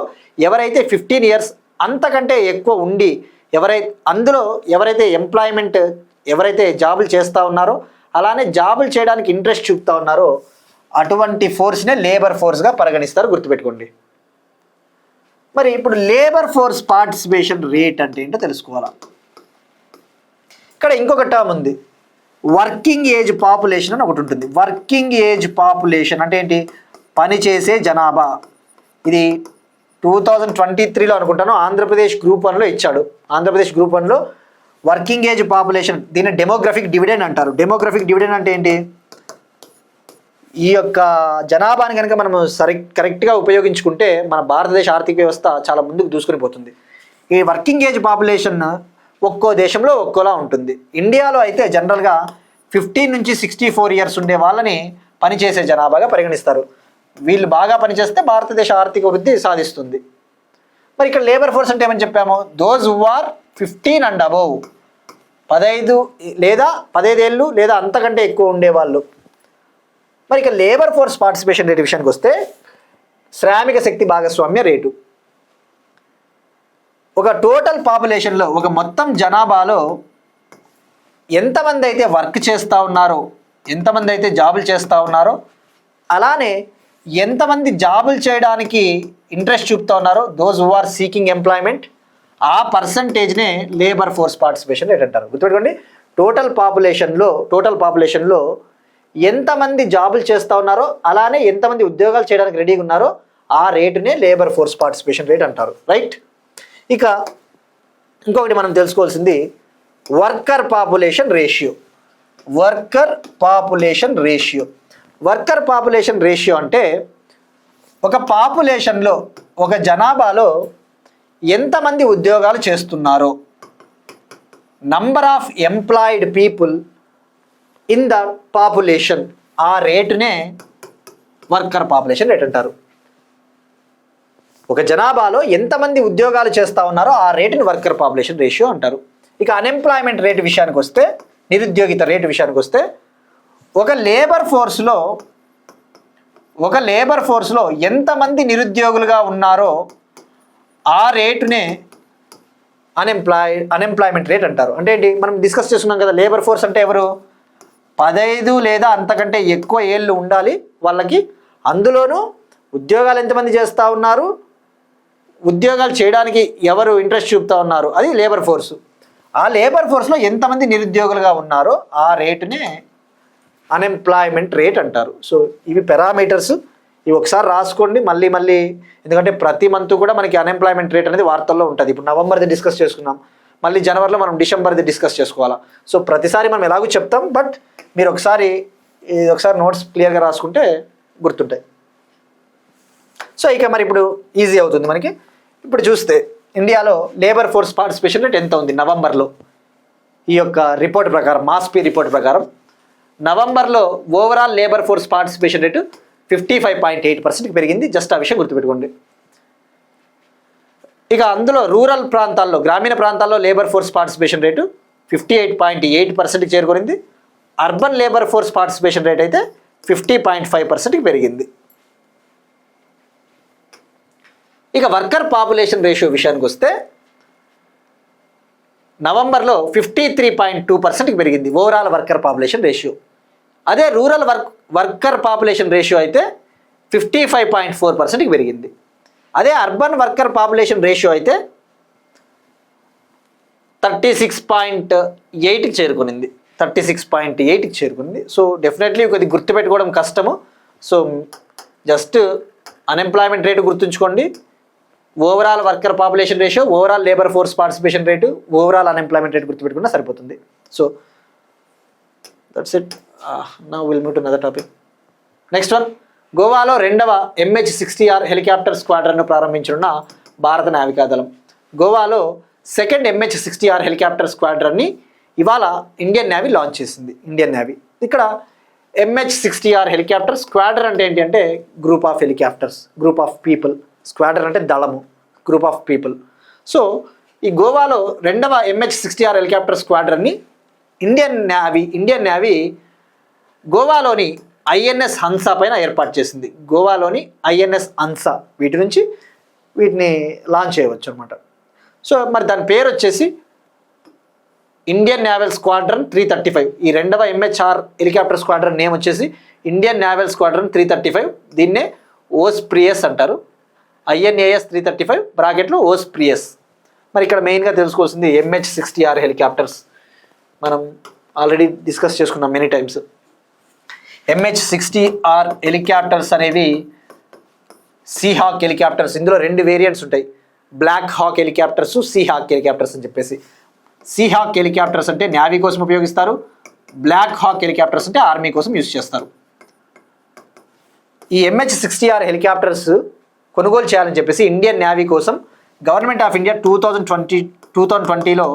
ఎవరైతే 15 years అంతకంటే ఎక్కువ ఉండి ఎవరైతే జాబులు చేస్తూ ఉన్నారో అలానే జాబులు చేయడానికి ఇంట్రెస్ట్ చూపుతూ ఉన్నారో అటువంటి ఫోర్స్నే లేబర్ ఫోర్స్గా పరిగణిస్తారు, గుర్తుపెట్టుకోండి. మరి ఇప్పుడు లేబర్ ఫోర్స్ పార్టిసిపేషన్ రేట్ అంటే ఏంటో తెలుసుకోవాలా. ఇక్కడ ఇంకొక టర్మ్ ఉంది, వర్కింగ్ ఏజ్ పాపులేషన్ అని ఒకటి ఉంటుంది. వర్కింగ్ ఏజ్ పాపులేషన్ అంటే ఏంటి, పనిచేసే జనాభా. ఇది 2023లో అనుకుంటాను ఆంధ్రప్రదేశ్ గ్రూప్ 1లో ఇచ్చాడు. ఆంధ్రప్రదేశ్ గ్రూప్ 1లో వర్కింగ్ ఏజ్ పాపులేషన్, దీన్ని డెమోగ్రఫిక్ డివిడెండ్ అంటారు. డెమోగ్రఫిక్ డివిడెండ్ అంటే ఏంటి, ఈ యొక్క జనాభాని కనుక మనం కరెక్ట్గా ఉపయోగించుకుంటే మన భారతదేశ ఆర్థిక వ్యవస్థ చాలా ముందుకు దూసుకొని పోతుంది. ఈ వర్కింగ్ ఏజ్ పాపులేషన్ ఒక్కో దేశంలో ఒక్కోలా ఉంటుంది. ఇండియాలో అయితే జనరల్గా 15 నుంచి 64 years ఉండే వాళ్ళని పనిచేసే జనాభాగా పరిగణిస్తారు. వీళ్ళు బాగా పనిచేస్తే భారతదేశ ఆర్థిక వృద్ధి సాధిస్తుంది. మరి ఇక్కడ లేబర్ ఫోర్స్ అంటే ఏమని చెప్పాము, those who are 15 and above, 15 లేదా 15 ఏళ్ళు లేదా అంతకంటే ఎక్కువ ఉండేవాళ్ళు. మరి ఇక లేబర్ ఫోర్స్ పార్టిసిపేషన్ రేట్ విషయానికి వస్తే శ్రామిక శక్తి భాగస్వామ్య రేటు. ఒక టోటల్ పాపులేషన్లో, ఒక మొత్తం జనాభాలో ఎంతమంది అయితే వర్క్ చేస్తూ ఉన్నారో, ఎంతమంది అయితే జాబులు చేస్తూ ఉన్నారో, అలానే ఎంతమంది జాబులు చేయడానికి ఇంట్రెస్ట్ చూపుతూ ఉన్నారో, those who are seeking employment, ఆ పర్సంటేజ్నే లేబర్ ఫోర్స్ పార్టిసిపేషన్ రేట్ అంటారు. గుర్తుపెట్టుకోండి, టోటల్ పాపులేషన్లో ఎంతమంది జాబులు చేస్తూ ఉన్నారో, అలానే ఎంతమంది ఉద్యోగాలు చేయడానికి రెడీగా ఉన్నారో ఆ రేటునే లేబర్ ఫోర్స్ పార్టిసిపేషన్ రేట్ అంటారు. రైట్. ఇక ఇంకొకటి మనం తెలుసుకోవాల్సింది worker population ratio. Worker population ratio అంటే ఒక పాపులేషన్లో, ఒక జనాభాలో ఎంతమంది ఉద్యోగాలు చేస్తున్నారో, number of employed people in the population, ఆ రేటునే వర్కర్ పాపులేషన్ రేట్ అంటారు. ఒక జనాభాలో ఎంతమంది ఉద్యోగాలు చేస్తూ ఉన్నారో ఆ రేటుని వర్కర్ పాపులేషన్ రేషియో అంటారు. ఇక అన్ఎంప్లాయ్మెంట్ రేటు విషయానికి వస్తే, నిరుద్యోగిత రేటు విషయానికి వస్తే, ఒక లేబర్ ఫోర్స్లో ఎంతమంది నిరుద్యోగులుగా ఉన్నారో ఆ రేటునే అన్ఎంప్లాయ్మెంట్ రేట్ అంటారు. అంటే ఏంటి, మనం డిస్కస్ చేస్తున్నాం కదా, లేబర్ ఫోర్స్ అంటే ఎవరు, 15 లేదా అంతకంటే ఎక్కువ ఏళ్ళు ఉండాలి వాళ్ళకి, అందులోనూ ఉద్యోగాలు ఎంతమంది చేస్తూ ఉన్నారు, ఉద్యోగాలు చేయడానికి ఎవరు ఇంట్రెస్ట్ చూపుతూ ఉన్నారు, అది లేబర్ ఫోర్స్. ఆ లేబర్ ఫోర్స్లో ఎంతమంది నిరుద్యోగులుగా ఉన్నారో ఆ రేటునే అన్ఎంప్లాయ్మెంట్ రేట్ అంటారు. సో ఇవి పారామీటర్స్, ఇవి ఒకసారి రాసుకోండి మళ్ళీ, ఎందుకంటే ప్రతి మంత్ కూడా మనకి అన్ఎంప్లాయ్మెంట్ రేట్ అనేది వార్తల్లో ఉంటుంది. ఇప్పుడు నవంబర్ది డిస్కస్ చేసుకున్నాం, మళ్ళీ జనవరిలో మనం డిసెంబర్ది డిస్కస్ చేసుకోవాలా. సో ప్రతిసారి మనం ఎలాగో చెప్తాం, బట్ మీరు ఒకసారి నోట్స్ క్లియర్గా రాసుకుంటే గుర్తుంటాయి. సో ఇక మరి ఇప్పుడు ఈజీ అవుతుంది మనకి. ఇప్పుడు చూస్తే ఇండియాలో లేబర్ ఫోర్స్ పార్టిసిపేషన్ రేట్ ఎంత ఉంది నవంబర్లో? ఈ యొక్క రిపోర్ట్ ప్రకారం, మాస్పీ రిపోర్ట్ ప్రకారం నవంబర్లో overall labour force participation rate 55.8% పెరిగింది. జస్ట్ ఆ విషయం గుర్తుపెట్టుకోండి. ఇక అందులో రూరల్ ప్రాంతాల్లో, గ్రామీణ ప్రాంతాల్లో లేబర్ ఫోర్స్ పార్టిసిపేషన్ రేటు 58.8%కి చేరుకునింది. Urban labour force participation rate అయితే 50.5%కి పెరిగింది. ఇక వర్కర్ పాపులేషన్ రేషియో విషయానికి వస్తే నవంబర్లో 53.2%కి పెరిగింది ఓవరాల్ వర్కర్ పాపులేషన్ రేషియో. అదే రూరల్ వర్కర్ పాపులేషన్ రేషియో అయితే 55.4%కి పెరిగింది. అదే అర్బన్ వర్కర్ పాపులేషన్ రేషియో అయితే 36.8కి చేరుకునింది. 36.8కి చేరుకుంది. సో డెఫినెట్లీ కొద్ది గుర్తుపెట్టుకోవడం కష్టము. సో జస్ట్ అన్ఎంప్లాయ్మెంట్ రేటు గుర్తుంచుకోండి, overall worker population ratio, overall labour force participation rate, overall unemployment rate గుర్తుపెట్టుకున్నా సరిపోతుంది. So that's it. Now will move to another topic. Next one, గోవాలో 2వ MH-60R హెలికాప్టర్ స్క్వాడ్రన్ను ప్రారంభించనున్న భారత నావికాదళం. గోవాలో 2nd MH-60R హెలికాప్టర్ స్క్వాడ్రన్ని ఇవాళ ఇండియన్ నేవీ లాంచ్ చేసింది. ఇండియన్ నేవీ ఇక్కడ MH-60R హెలికాప్టర్ స్క్వాడ్రన్ అంటే ఏంటి అంటే group of helicopters, group of people. Squadron అంటే దళము, గ్రూప్ ఆఫ్ పీపుల్. సో ఈ గోవాలో 2వ MH-60R హెలికాప్టర్ స్క్వాడ్రన్ని ఇండియన్ నేవీ గోవాలోని INS హన్సా పైన ఏర్పాటు చేసింది. గోవాలోని INS హన్సా వీటిని లాంచ్ చేయవచ్చు అనమాట. సో మరి దాని పేరు వచ్చేసి ఇండియన్ నేవల్ స్క్వాడ్రన్ 335. ఈ 2వ MHR హెలికాప్టర్ స్క్వాడ్రన్ నేమ్ వచ్చేసి ఇండియన్ నేవల్ స్క్వాడ్రన్ 335. దీన్నే ఓస్ప్రియస్ అంటారు. INAS 335 బ్రాకెట్లో ఓస్ప్రియస్. మరి ఇక్కడ మెయిన్గా తెలుసుకోవాల్సింది MH-60R హెలికాప్టర్స్ మనం ఆల్రెడీ డిస్కస్ చేసుకున్నాం మెనీ టైమ్స్. MH-60R హెలికాప్టర్స్ అనేవి సీహాక్ హెలికాప్టర్స్. ఇందులో 2 వేరియంట్స్ ఉంటాయి, Black Hawk helicopters, Seahawk helicopters అని చెప్పేసి. సీహాక్ హెలికాప్టర్స్ అంటే నేవీ కోసం ఉపయోగిస్తారు, బ్లాక్ హాక్ హెలికాప్టర్స్ అంటే ఆర్మీ కోసం యూజ్ చేస్తారు. ఈ MH-60R హెలికాప్టర్స్ కొనుగోలు చేయాలని చెప్పేసి ఇండియన్ నేవీ కోసం గవర్నమెంట్ ఆఫ్ ఇండియా 2020లో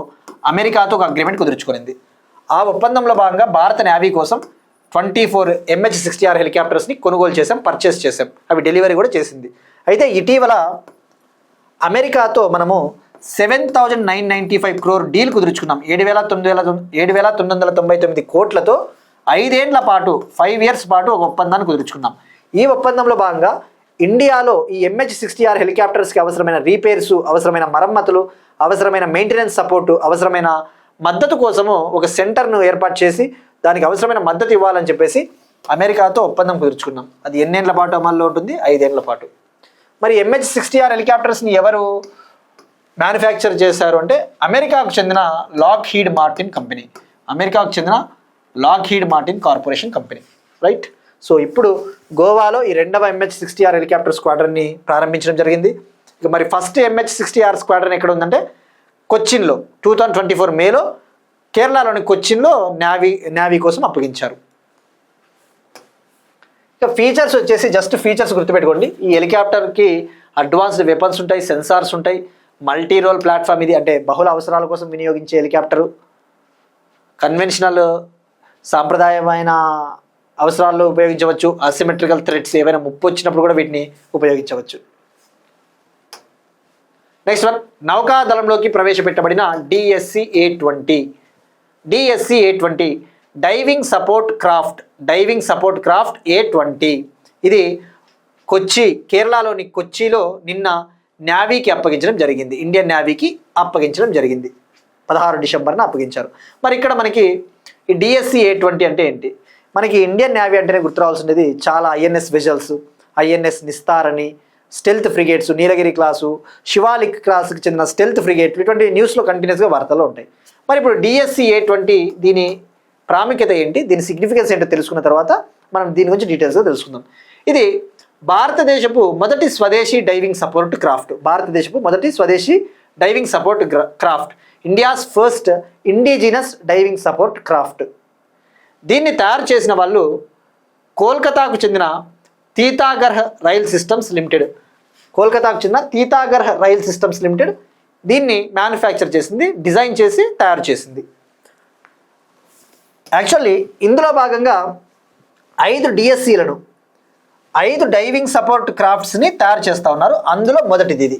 అమెరికాతో ఒక అగ్రిమెంట్ కుదుర్చుకునింది. ఆ ఒప్పందంలో భాగంగా భారత నేవీ కోసం 24 MH-60R హెలికాప్టర్స్ని కొనుగోలు చేసాం, పర్చేస్ చేసాం. అవి డెలివరీ కూడా చేసింది. అయితే ఇటీవల అమెరికాతో మనము 7,995 crore డీల్ కుదుర్చుకున్నాం. 7,999 కోట్లతో 5 ఏళ్ల పాటు 5 years పాటు ఒక ఒప్పందాన్ని కుదుర్చుకున్నాం. ఈ ఒప్పందంలో భాగంగా ఇండియాలో ఈ MH-60R హెలికాప్టర్స్కి అవసరమైన రీపేర్స్, అవసరమైన మరమ్మతులు, అవసరమైన మెయింటెనెన్స్ సపోర్టు, అవసరమైన మద్దతు కోసము ఒక సెంటర్ను ఏర్పాటు చేసి దానికి అవసరమైన మద్దతు ఇవ్వాలని చెప్పేసి అమెరికాతో ఒప్పందం కుదుర్చుకున్నాం. అది ఎన్నేళ్ల పాటు అమల్లో ఉంటుంది? 5 ఏళ్ల పాటు. మరి MH-60R హెలికాప్టర్స్ని ఎవరు మ్యానుఫ్యాక్చర్ చేశారు అంటే అమెరికాకు చెందిన లాక్హీడ్ మార్టిన్ కంపెనీ, అమెరికాకు చెందిన Lockheed Martin corporation company, right. So ఇప్పుడు గోవాలో ఈ 2వ MH-60R హెలికాప్టర్ స్క్వాడ్రన్ని ప్రారంభించడం జరిగింది. ఇక మరి ఫస్ట్ MH-60R స్క్వాడ్రన్ ఎక్కడ ఉందంటే కొచ్చిన్లో 2024 మేలో కేరళలోని కొచ్చిన్లో నేవీ కోసం అప్పగించారు. ఇక ఫీచర్స్ వచ్చేసి జస్ట్ ఫీచర్స్ గుర్తుపెట్టుకోండి. ఈ హెలికాప్టర్కి అడ్వాన్స్డ్ వెపన్స్ ఉంటాయి, సెన్సార్స్ ఉంటాయి, మల్టీ రోల్ ప్లాట్ఫామ్ ఇది, అంటే బహుళ అవసరాల కోసం వినియోగించే హెలికాప్టరు. కన్వెన్షనల్ సాంప్రదాయమైన అవసరాల్లో ఉపయోగించవచ్చు. అసిమెట్రికల్ థ్రెట్స్ ఏవైనా ముప్పు వచ్చినప్పుడు కూడా వీటిని ఉపయోగించవచ్చు. నెక్స్ట్ వన్, నౌకాదళంలోకి ప్రవేశపెట్టబడిన DSC-A20. DSC-A20 diving support craft A20. ఇది కేరళలోని కొచ్చిలో నిన్న నేవీకి అప్పగించడం జరిగింది, ఇండియన్ నేవీకి అప్పగించడం జరిగింది. 16 డిసెంబర్న అప్పగించారు. మరి ఇక్కడ మనకి ఈ DSC-A20 అంటే ఏంటి? మనకి ఇండియన్ నేవీ అంటేనే గుర్తు రావాల్సినది చాలా INS వెజల్స్, INS నిస్తార్ అని, స్టెల్త్ ఫ్రిగేట్స్, నీలగిరి క్లాసు, శివాలిక్ క్లాస్కి చెందిన స్టెల్త్ ఫ్రిగేట్లు, ఇటువంటి న్యూస్లో కంటిన్యూస్గా వార్తల్లో ఉంటాయి. మరి ఇప్పుడు DSC-A20 దీని ప్రాముఖ్యత ఏంటి, దీని సిగ్నిఫికెన్స్ ఏంటో తెలుసుకున్న తర్వాత మనం దీని గురించి డీటెయిల్స్గా తెలుసుకుందాం. ఇది భారతదేశపు మొదటి స్వదేశీ diving support craft, India's first indigenous diving support craft. దీన్ని తయారు చేసిన వాళ్ళు కోల్కతాకు చెందిన తీతాగర్హ్ రైల్ సిస్టమ్స్ లిమిటెడ్ దీన్ని మ్యానుఫ్యాక్చర్ చేసింది, డిజైన్ చేసి తయారు చేసింది. యాక్చువల్లీ ఇందులో భాగంగా 5 DSCలను 5 డైవింగ్ సపోర్ట్ క్రాఫ్ట్స్ని తయారు చేస్తూ ఉన్నారు. అందులో మొదటిది ఇది.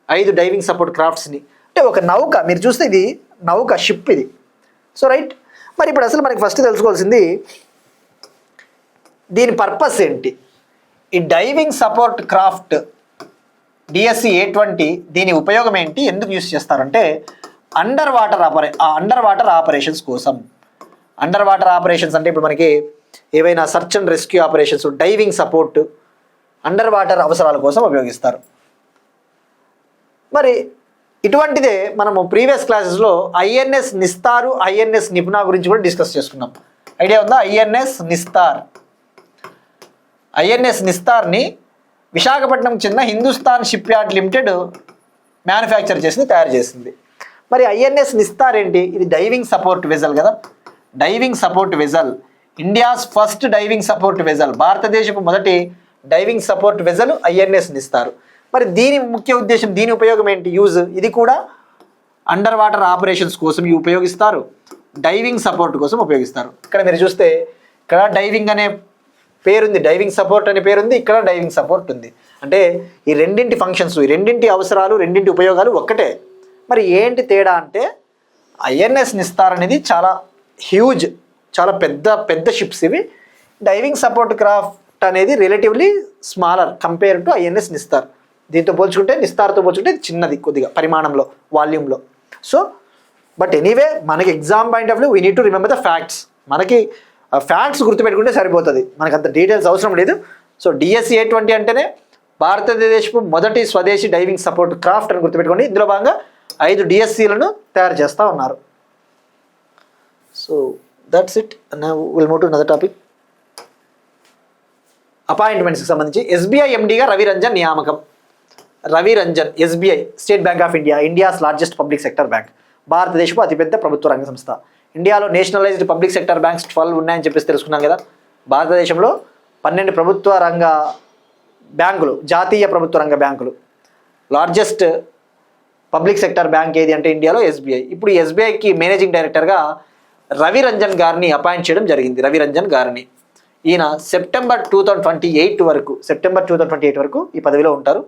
5 డైవింగ్ సపోర్ట్ క్రాఫ్ట్స్ని అంటే ఒక నౌక, మీరు చూస్తే ఇది నౌక, షిప్ ఇది. సో రైట్, మరి ఇప్పుడు అసలు మనకి ఫస్ట్ తెలుసుకోవాల్సింది దీని పర్పస్ ఏంటి. ఈ డైవింగ్ సపోర్ట్ క్రాఫ్ట్ DSC-A20 దీని ఉపయోగం ఏంటి, ఎందుకు యూస్ చేస్తారంటే అండర్ వాటర్ ఆపరేషన్స్ కోసం. అండర్ వాటర్ ఆపరేషన్స్ అంటే ఇప్పుడు మనకి ఏవైనా search and rescue operations, diving support, under water అవసరాల కోసం ఉపయోగిస్తారు. మరి ఇటువంటిదే మనము ప్రీవియస్ క్లాసెస్లో INS నిస్తారు, INS నిపుణ గురించి కూడా డిస్కస్ చేసుకున్నాం. ఐడియా ఉందా? INS నిస్తార్ని విశాఖపట్నం చెందిన Hindustan ship yard limited manufacture చేసింది, తయారు చేసింది. మరి INS నిస్తార్ ఏంటి? ఇది డైవింగ్ సపోర్ట్ వెజల్ కదా, diving support vessel, India's first diving support vessel, భారతదేశపు మొదటి డైవింగ్ సపోర్ట్ వెజల్ INS నిస్తారు. మరి దీని ముఖ్య ఉద్దేశం, దీని ఉపయోగం ఏంటి, యూజ్, ఇది కూడా అండర్ వాటర్ ఆపరేషన్స్ కోసం ఉపయోగిస్తారు, డైవింగ్ సపోర్ట్ కోసం ఉపయోగిస్తారు. ఇక్కడ మీరు చూస్తే ఇక్కడ డైవింగ్ అనే పేరుంది, డైవింగ్ సపోర్ట్ అనే పేరుంది, ఇక్కడ డైవింగ్ సపోర్ట్ ఉంది. అంటే ఈ రెండింటి ఫంక్షన్స్, ఈ రెండింటి అవసరాలు, రెండింటి ఉపయోగాలు ఒక్కటే. మరి ఏంటి తేడా అంటే INS నిస్తార్ అనేది చాలా హ్యూజ్, చాలా పెద్ద షిప్స్ ఇవి. డైవింగ్ సపోర్ట్ క్రాఫ్ట్ అనేది relatively smaller compare to INS Nistar. దీంతో పోల్చుకుంటే, నిస్తార్తో పోల్చుకుంటే చిన్నది కొద్దిగా పరిమాణంలో, వాల్యూమ్లో. సో బట్ ఎనీవే మనకి exam point of view we need to remember the facts. మనకి ఫ్యాక్ట్స్ గుర్తుపెట్టుకుంటే సరిపోతుంది, మనకు అంత డీటెయిల్స్ అవసరం లేదు. సో DSC-A20 అంటేనే భారతదేశపు మొదటి స్వదేశీ డైవింగ్ సపోర్ట్ క్రాఫ్ట్ అని గుర్తుపెట్టుకోండి. ఇందులో భాగంగా 5 DSCలను తయారు చేస్తూ ఉన్నారు. So that's it. Will move to another topic. అపాయింట్మెంట్స్కి సంబంధించి SBI MDగా రవిరంజన్ నియామకం. Raviranjan, SBI state bank of India, India's largest public sector bank, భారతదేశపు అతిపెద్ద ప్రభుత్వ రంగ సంస్థ. ఇండియాలో నేషనలైజ్డ్ పబ్లిక్ సెక్టర్ బ్యాంక్స్ 12 ఉన్నాయని చెప్పేసి తెలుసుకున్నాం కదా. భారతదేశంలో 12 ప్రభుత్వ రంగ బ్యాంకులు, జాతీయ ప్రభుత్వ రంగ బ్యాంకులు. లార్జెస్ట్ పబ్లిక్ సెక్టర్ బ్యాంక్ ఏది అంటే ఇండియాలో SBI. ఇప్పుడు ఈ SBIకి మేనేజింగ్ డైరెక్టర్గా రవిరంజన్ గారిని అపాయింట్ చేయడం జరిగింది. రవిరంజన్ గారిని, ఈయన సెప్టెంబర్ 2028 వరకు ఈ పదవిలో ఉంటారు.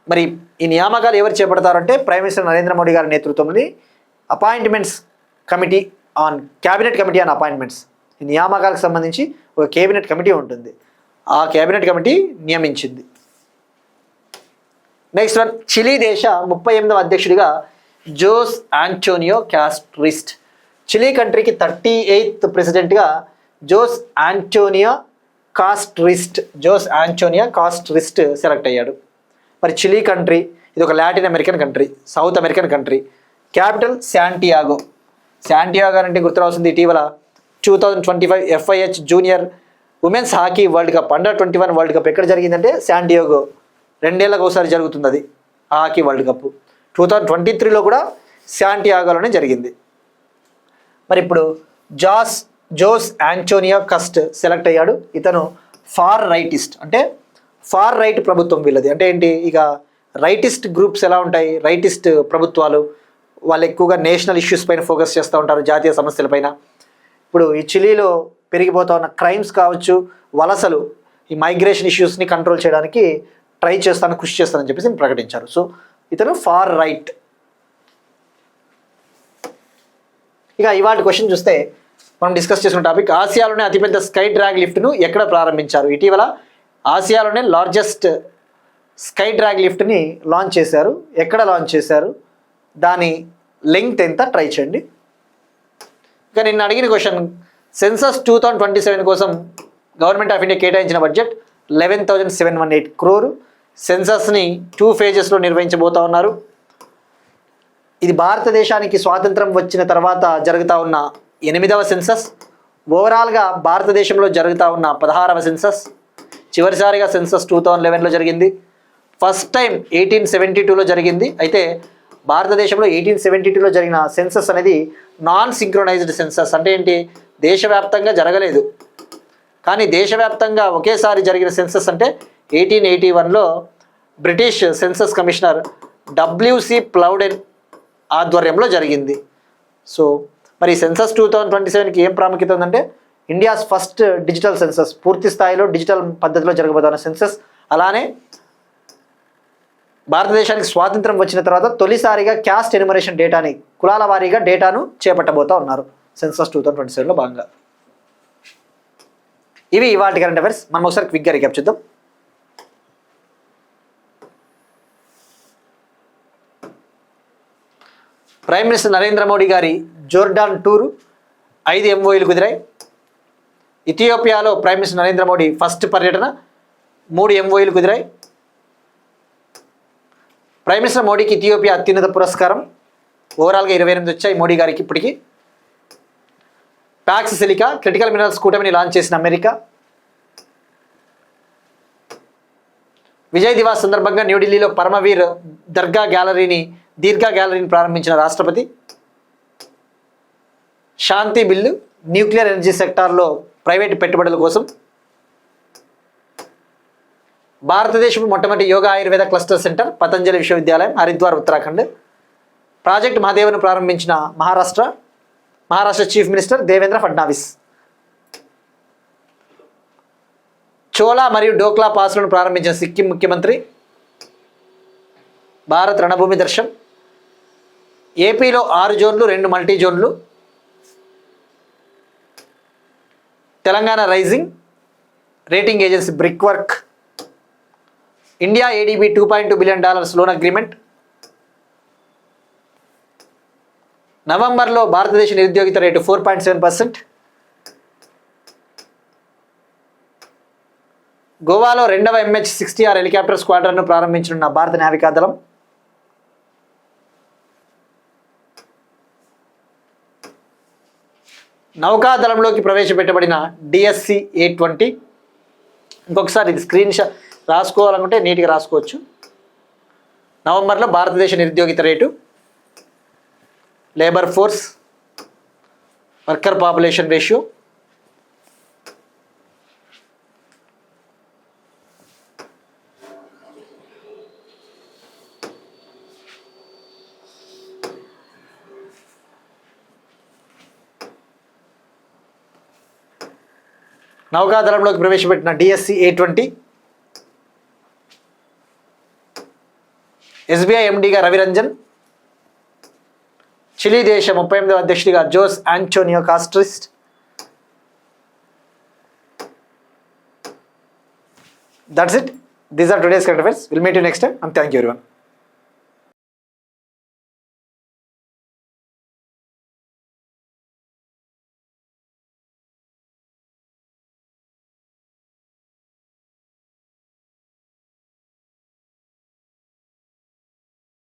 మరి ఈ నియామకాలు ఎవరు చేపడతారంటే ప్రైమ్ మినిస్టర్ నరేంద్ర మోడీ గారి నేతృత్వంలోని appointments committee on cabinet committee on appointments. ఈ నియామకాలకు సంబంధించి ఒక కేబినెట్ కమిటీ ఉంటుంది. ఆ కేబినెట్ కమిటీ నియమించింది. నెక్స్ట్ వన్, చిలీ దేశ 38వ అధ్యక్షుడిగా జోస్ ఆంటోనియో కాస్ట్రిస్ట్. చిలీ కంట్రీకి 38th ప్రెసిడెంట్గా జోస్ ఆంటోనియో కాస్ట్రిస్ట్ సెలెక్ట్ అయ్యాడు. మరి చిలీ కంట్రీ ఇది ఒక Latin American country, south American country. Capital Santiago. Santiago అంటే గుర్తురావాల్సింది ఇటీవల 2025 FIH junior women's hockey world cup అండర్-21 వరల్డ్ కప్ ఎక్కడ జరిగిందంటే శాంటియాగో. 2 ఏళ్ళకు ఒకసారి జరుగుతుంది అది హాకీ వరల్డ్ కప్. 2023లో కూడా శాంటియాగోలోనే జరిగింది. మరి ఇప్పుడు జోస్ ఆంటోనియో కాస్ట్ సెలెక్ట్ అయ్యాడు. ఇతను ఫార్ రైటిస్ట్, అంటే ఫార్ రైట్ ప్రభుత్వం వీళ్ళది. అంటే ఏంటి, ఇక రైటిస్ట్ గ్రూప్స్ ఎలా ఉంటాయి, రైటిస్ట్ ప్రభుత్వాలు వాళ్ళు ఎక్కువగా నేషనల్ ఇష్యూస్ పైన ఫోకస్ చేస్తూ ఉంటారు, జాతీయ సమస్యలపైన. ఇప్పుడు ఈ చిలీలో పెరిగిపోతూ ఉన్న క్రైమ్స్ కావచ్చు, వలసలు, ఈ మైగ్రేషన్ ఇష్యూస్ని కంట్రోల్ చేయడానికి కృషి చేస్తానని చెప్పేసి ప్రకటించారు. సో ఇతను ఫార్ రైట్. ఇక ఇవాళ క్వశ్చన్ చూస్తే మనం డిస్కస్ చేసిన టాపిక్, ఆసియాలోనే అతిపెద్ద స్కై డ్రాగ్ లిఫ్ట్ను ఎక్కడ ప్రారంభించారు? ఇటీవల ఆసియాలోనే లార్జెస్ట్ స్కై డ్రాగ్ లిఫ్ట్ని లాంచ్ చేశారు. ఎక్కడ లాంచ్ చేశారు, దాని లెంగ్త్ ఎంత, ట్రై చేయండి. ఇక నిన్న అడిగిన క్వశ్చన్, సెన్సస్ 2027 కోసం గవర్నమెంట్ ఆఫ్ ఇండియా కేటాయించిన బడ్జెట్ 11,718 crore. సెన్సస్ని 2 phases నిర్వహించబోతా ఉన్నారు. ఇది భారతదేశానికి స్వాతంత్రం వచ్చిన తర్వాత జరుగుతూ ఉన్న 8వ సెన్సస్. ఓవరాల్గా భారతదేశంలో జరుగుతూ ఉన్న 16వ సెన్సస్. చివరిసారిగా సెన్సస్ 2011లో జరిగింది. ఫస్ట్ టైం 1872లో జరిగింది. అయితే భారతదేశంలో 1872లో జరిగిన సెన్సస్ అనేది నాన్ సింక్రొనైజ్డ్ సెన్సస్. అంటే ఏంటి, దేశవ్యాప్తంగా జరగలేదు. కానీ దేశవ్యాప్తంగా ఒకేసారి జరిగిన సెన్సస్ అంటే 1881లో బ్రిటిష్ సెన్సస్ కమిషనర్ WC ప్లౌడెన్ ఆధ్వర్యంలో జరిగింది. సో మరి సెన్సస్ 2027కి ఏం ప్రాముఖ్యత ఉందంటే, ఇండియాస్ ఫస్ట్ డిజిటల్ సెన్సస్, పూర్తి స్థాయిలో డిజిటల్ పద్ధతిలో జరగబోతున్న సెన్సస్. అలానే భారతదేశానికి స్వాతంత్రం వచ్చిన తర్వాత తొలిసారిగా క్యాస్ట్ ఎన్యుమరేషన్ డేటాని, కులాల వారీగా డేటాను చేపట్టబోతా ఉన్నారు సెన్సస్ 2027లో భాగంగా. ఇవి ఇవాల్టి కరెంట్ అఫైర్స్. మనం ఒకసారి క్విక్గా రికాప్ చేద్దాం. ప్రైమ్ మినిస్టర్ నరేంద్ర మోడీ గారి జోర్డాన్ టూరు 5 MOUలు కుదిరాయి. ఇథియోపియాలో prime minister Narendra Modi first పర్యటన 3 MOUలు కుదిరాయి. ప్రైమ్ మినిస్టర్ మోడీకి ఇథియోపియా అత్యున్నత పురస్కారం, ఓవరాల్గా 28 వచ్చాయి మోడీ గారికి ఇప్పటికీ. ప్యాక్స్ సిలికా క్రిటికల్ మినరల్స్ కూటమిని లాంచ్ చేసిన అమెరికా. విజయ్ దివాస్ సందర్భంగా న్యూఢిల్లీలో పరమవీర్ దీర్ఘా గ్యాలరీని ప్రారంభించిన రాష్ట్రపతి. శాంతి బిల్లు, న్యూక్లియర్ ఎనర్జీ సెక్టార్లో ప్రైవేటు పెట్టుబడుల కోసం. భారతదేశం మొట్టమొదటి యోగా ఆయుర్వేద క్లస్టర్ సెంటర్ పతంజలి విశ్వవిద్యాలయం, హరిద్వార్, ఉత్తరాఖండ్. ప్రాజెక్ట్ మహాదేవ్ను ప్రారంభించిన మహారాష్ట్ర చీఫ్ మినిస్టర్ దేవేంద్ర ఫడ్నవీస్. చోలా మరియు డోక్లా పాస్లను ప్రారంభించిన సిక్కిం ముఖ్యమంత్రి. భారత్ రణభూమి దర్శన్. ఏపీలో 6 జోన్లు, 2 మల్టీ జోన్లు. Telangana Rising rating agency Brick Work. India ADB $2.2 billion loan agreement. నవంబర్లో భారతదేశ నిరుద్యోగిత రేటు 4.7%. గోవాలో 2వ MH-60R హెలికాప్టర్ స్క్వాడ్రన్ను ప్రారంభించనున్న భారత నావికాదళం. నౌకాదళంలోకి ప్రవేశపెట్టబడిన DSC-820. ఇంకొకసారి ఇది స్క్రీన్ షాట్ రాసుకోవాలనుకుంటే నీట్గా రాసుకోవచ్చు. నవంబర్లో భారతదేశ నిరుద్యోగిత రేటు, labour force, worker population ratio. నౌకాదళంలోకి ప్రవేశపెట్టిన DSC-820. SBI MDగా రవిరంజన్. చిలీ దేశ 38వ అధ్యక్షుడిగా Jose Antonio Kast. That's it. These are today's current affairs. Will meet you next time and thank you everyone.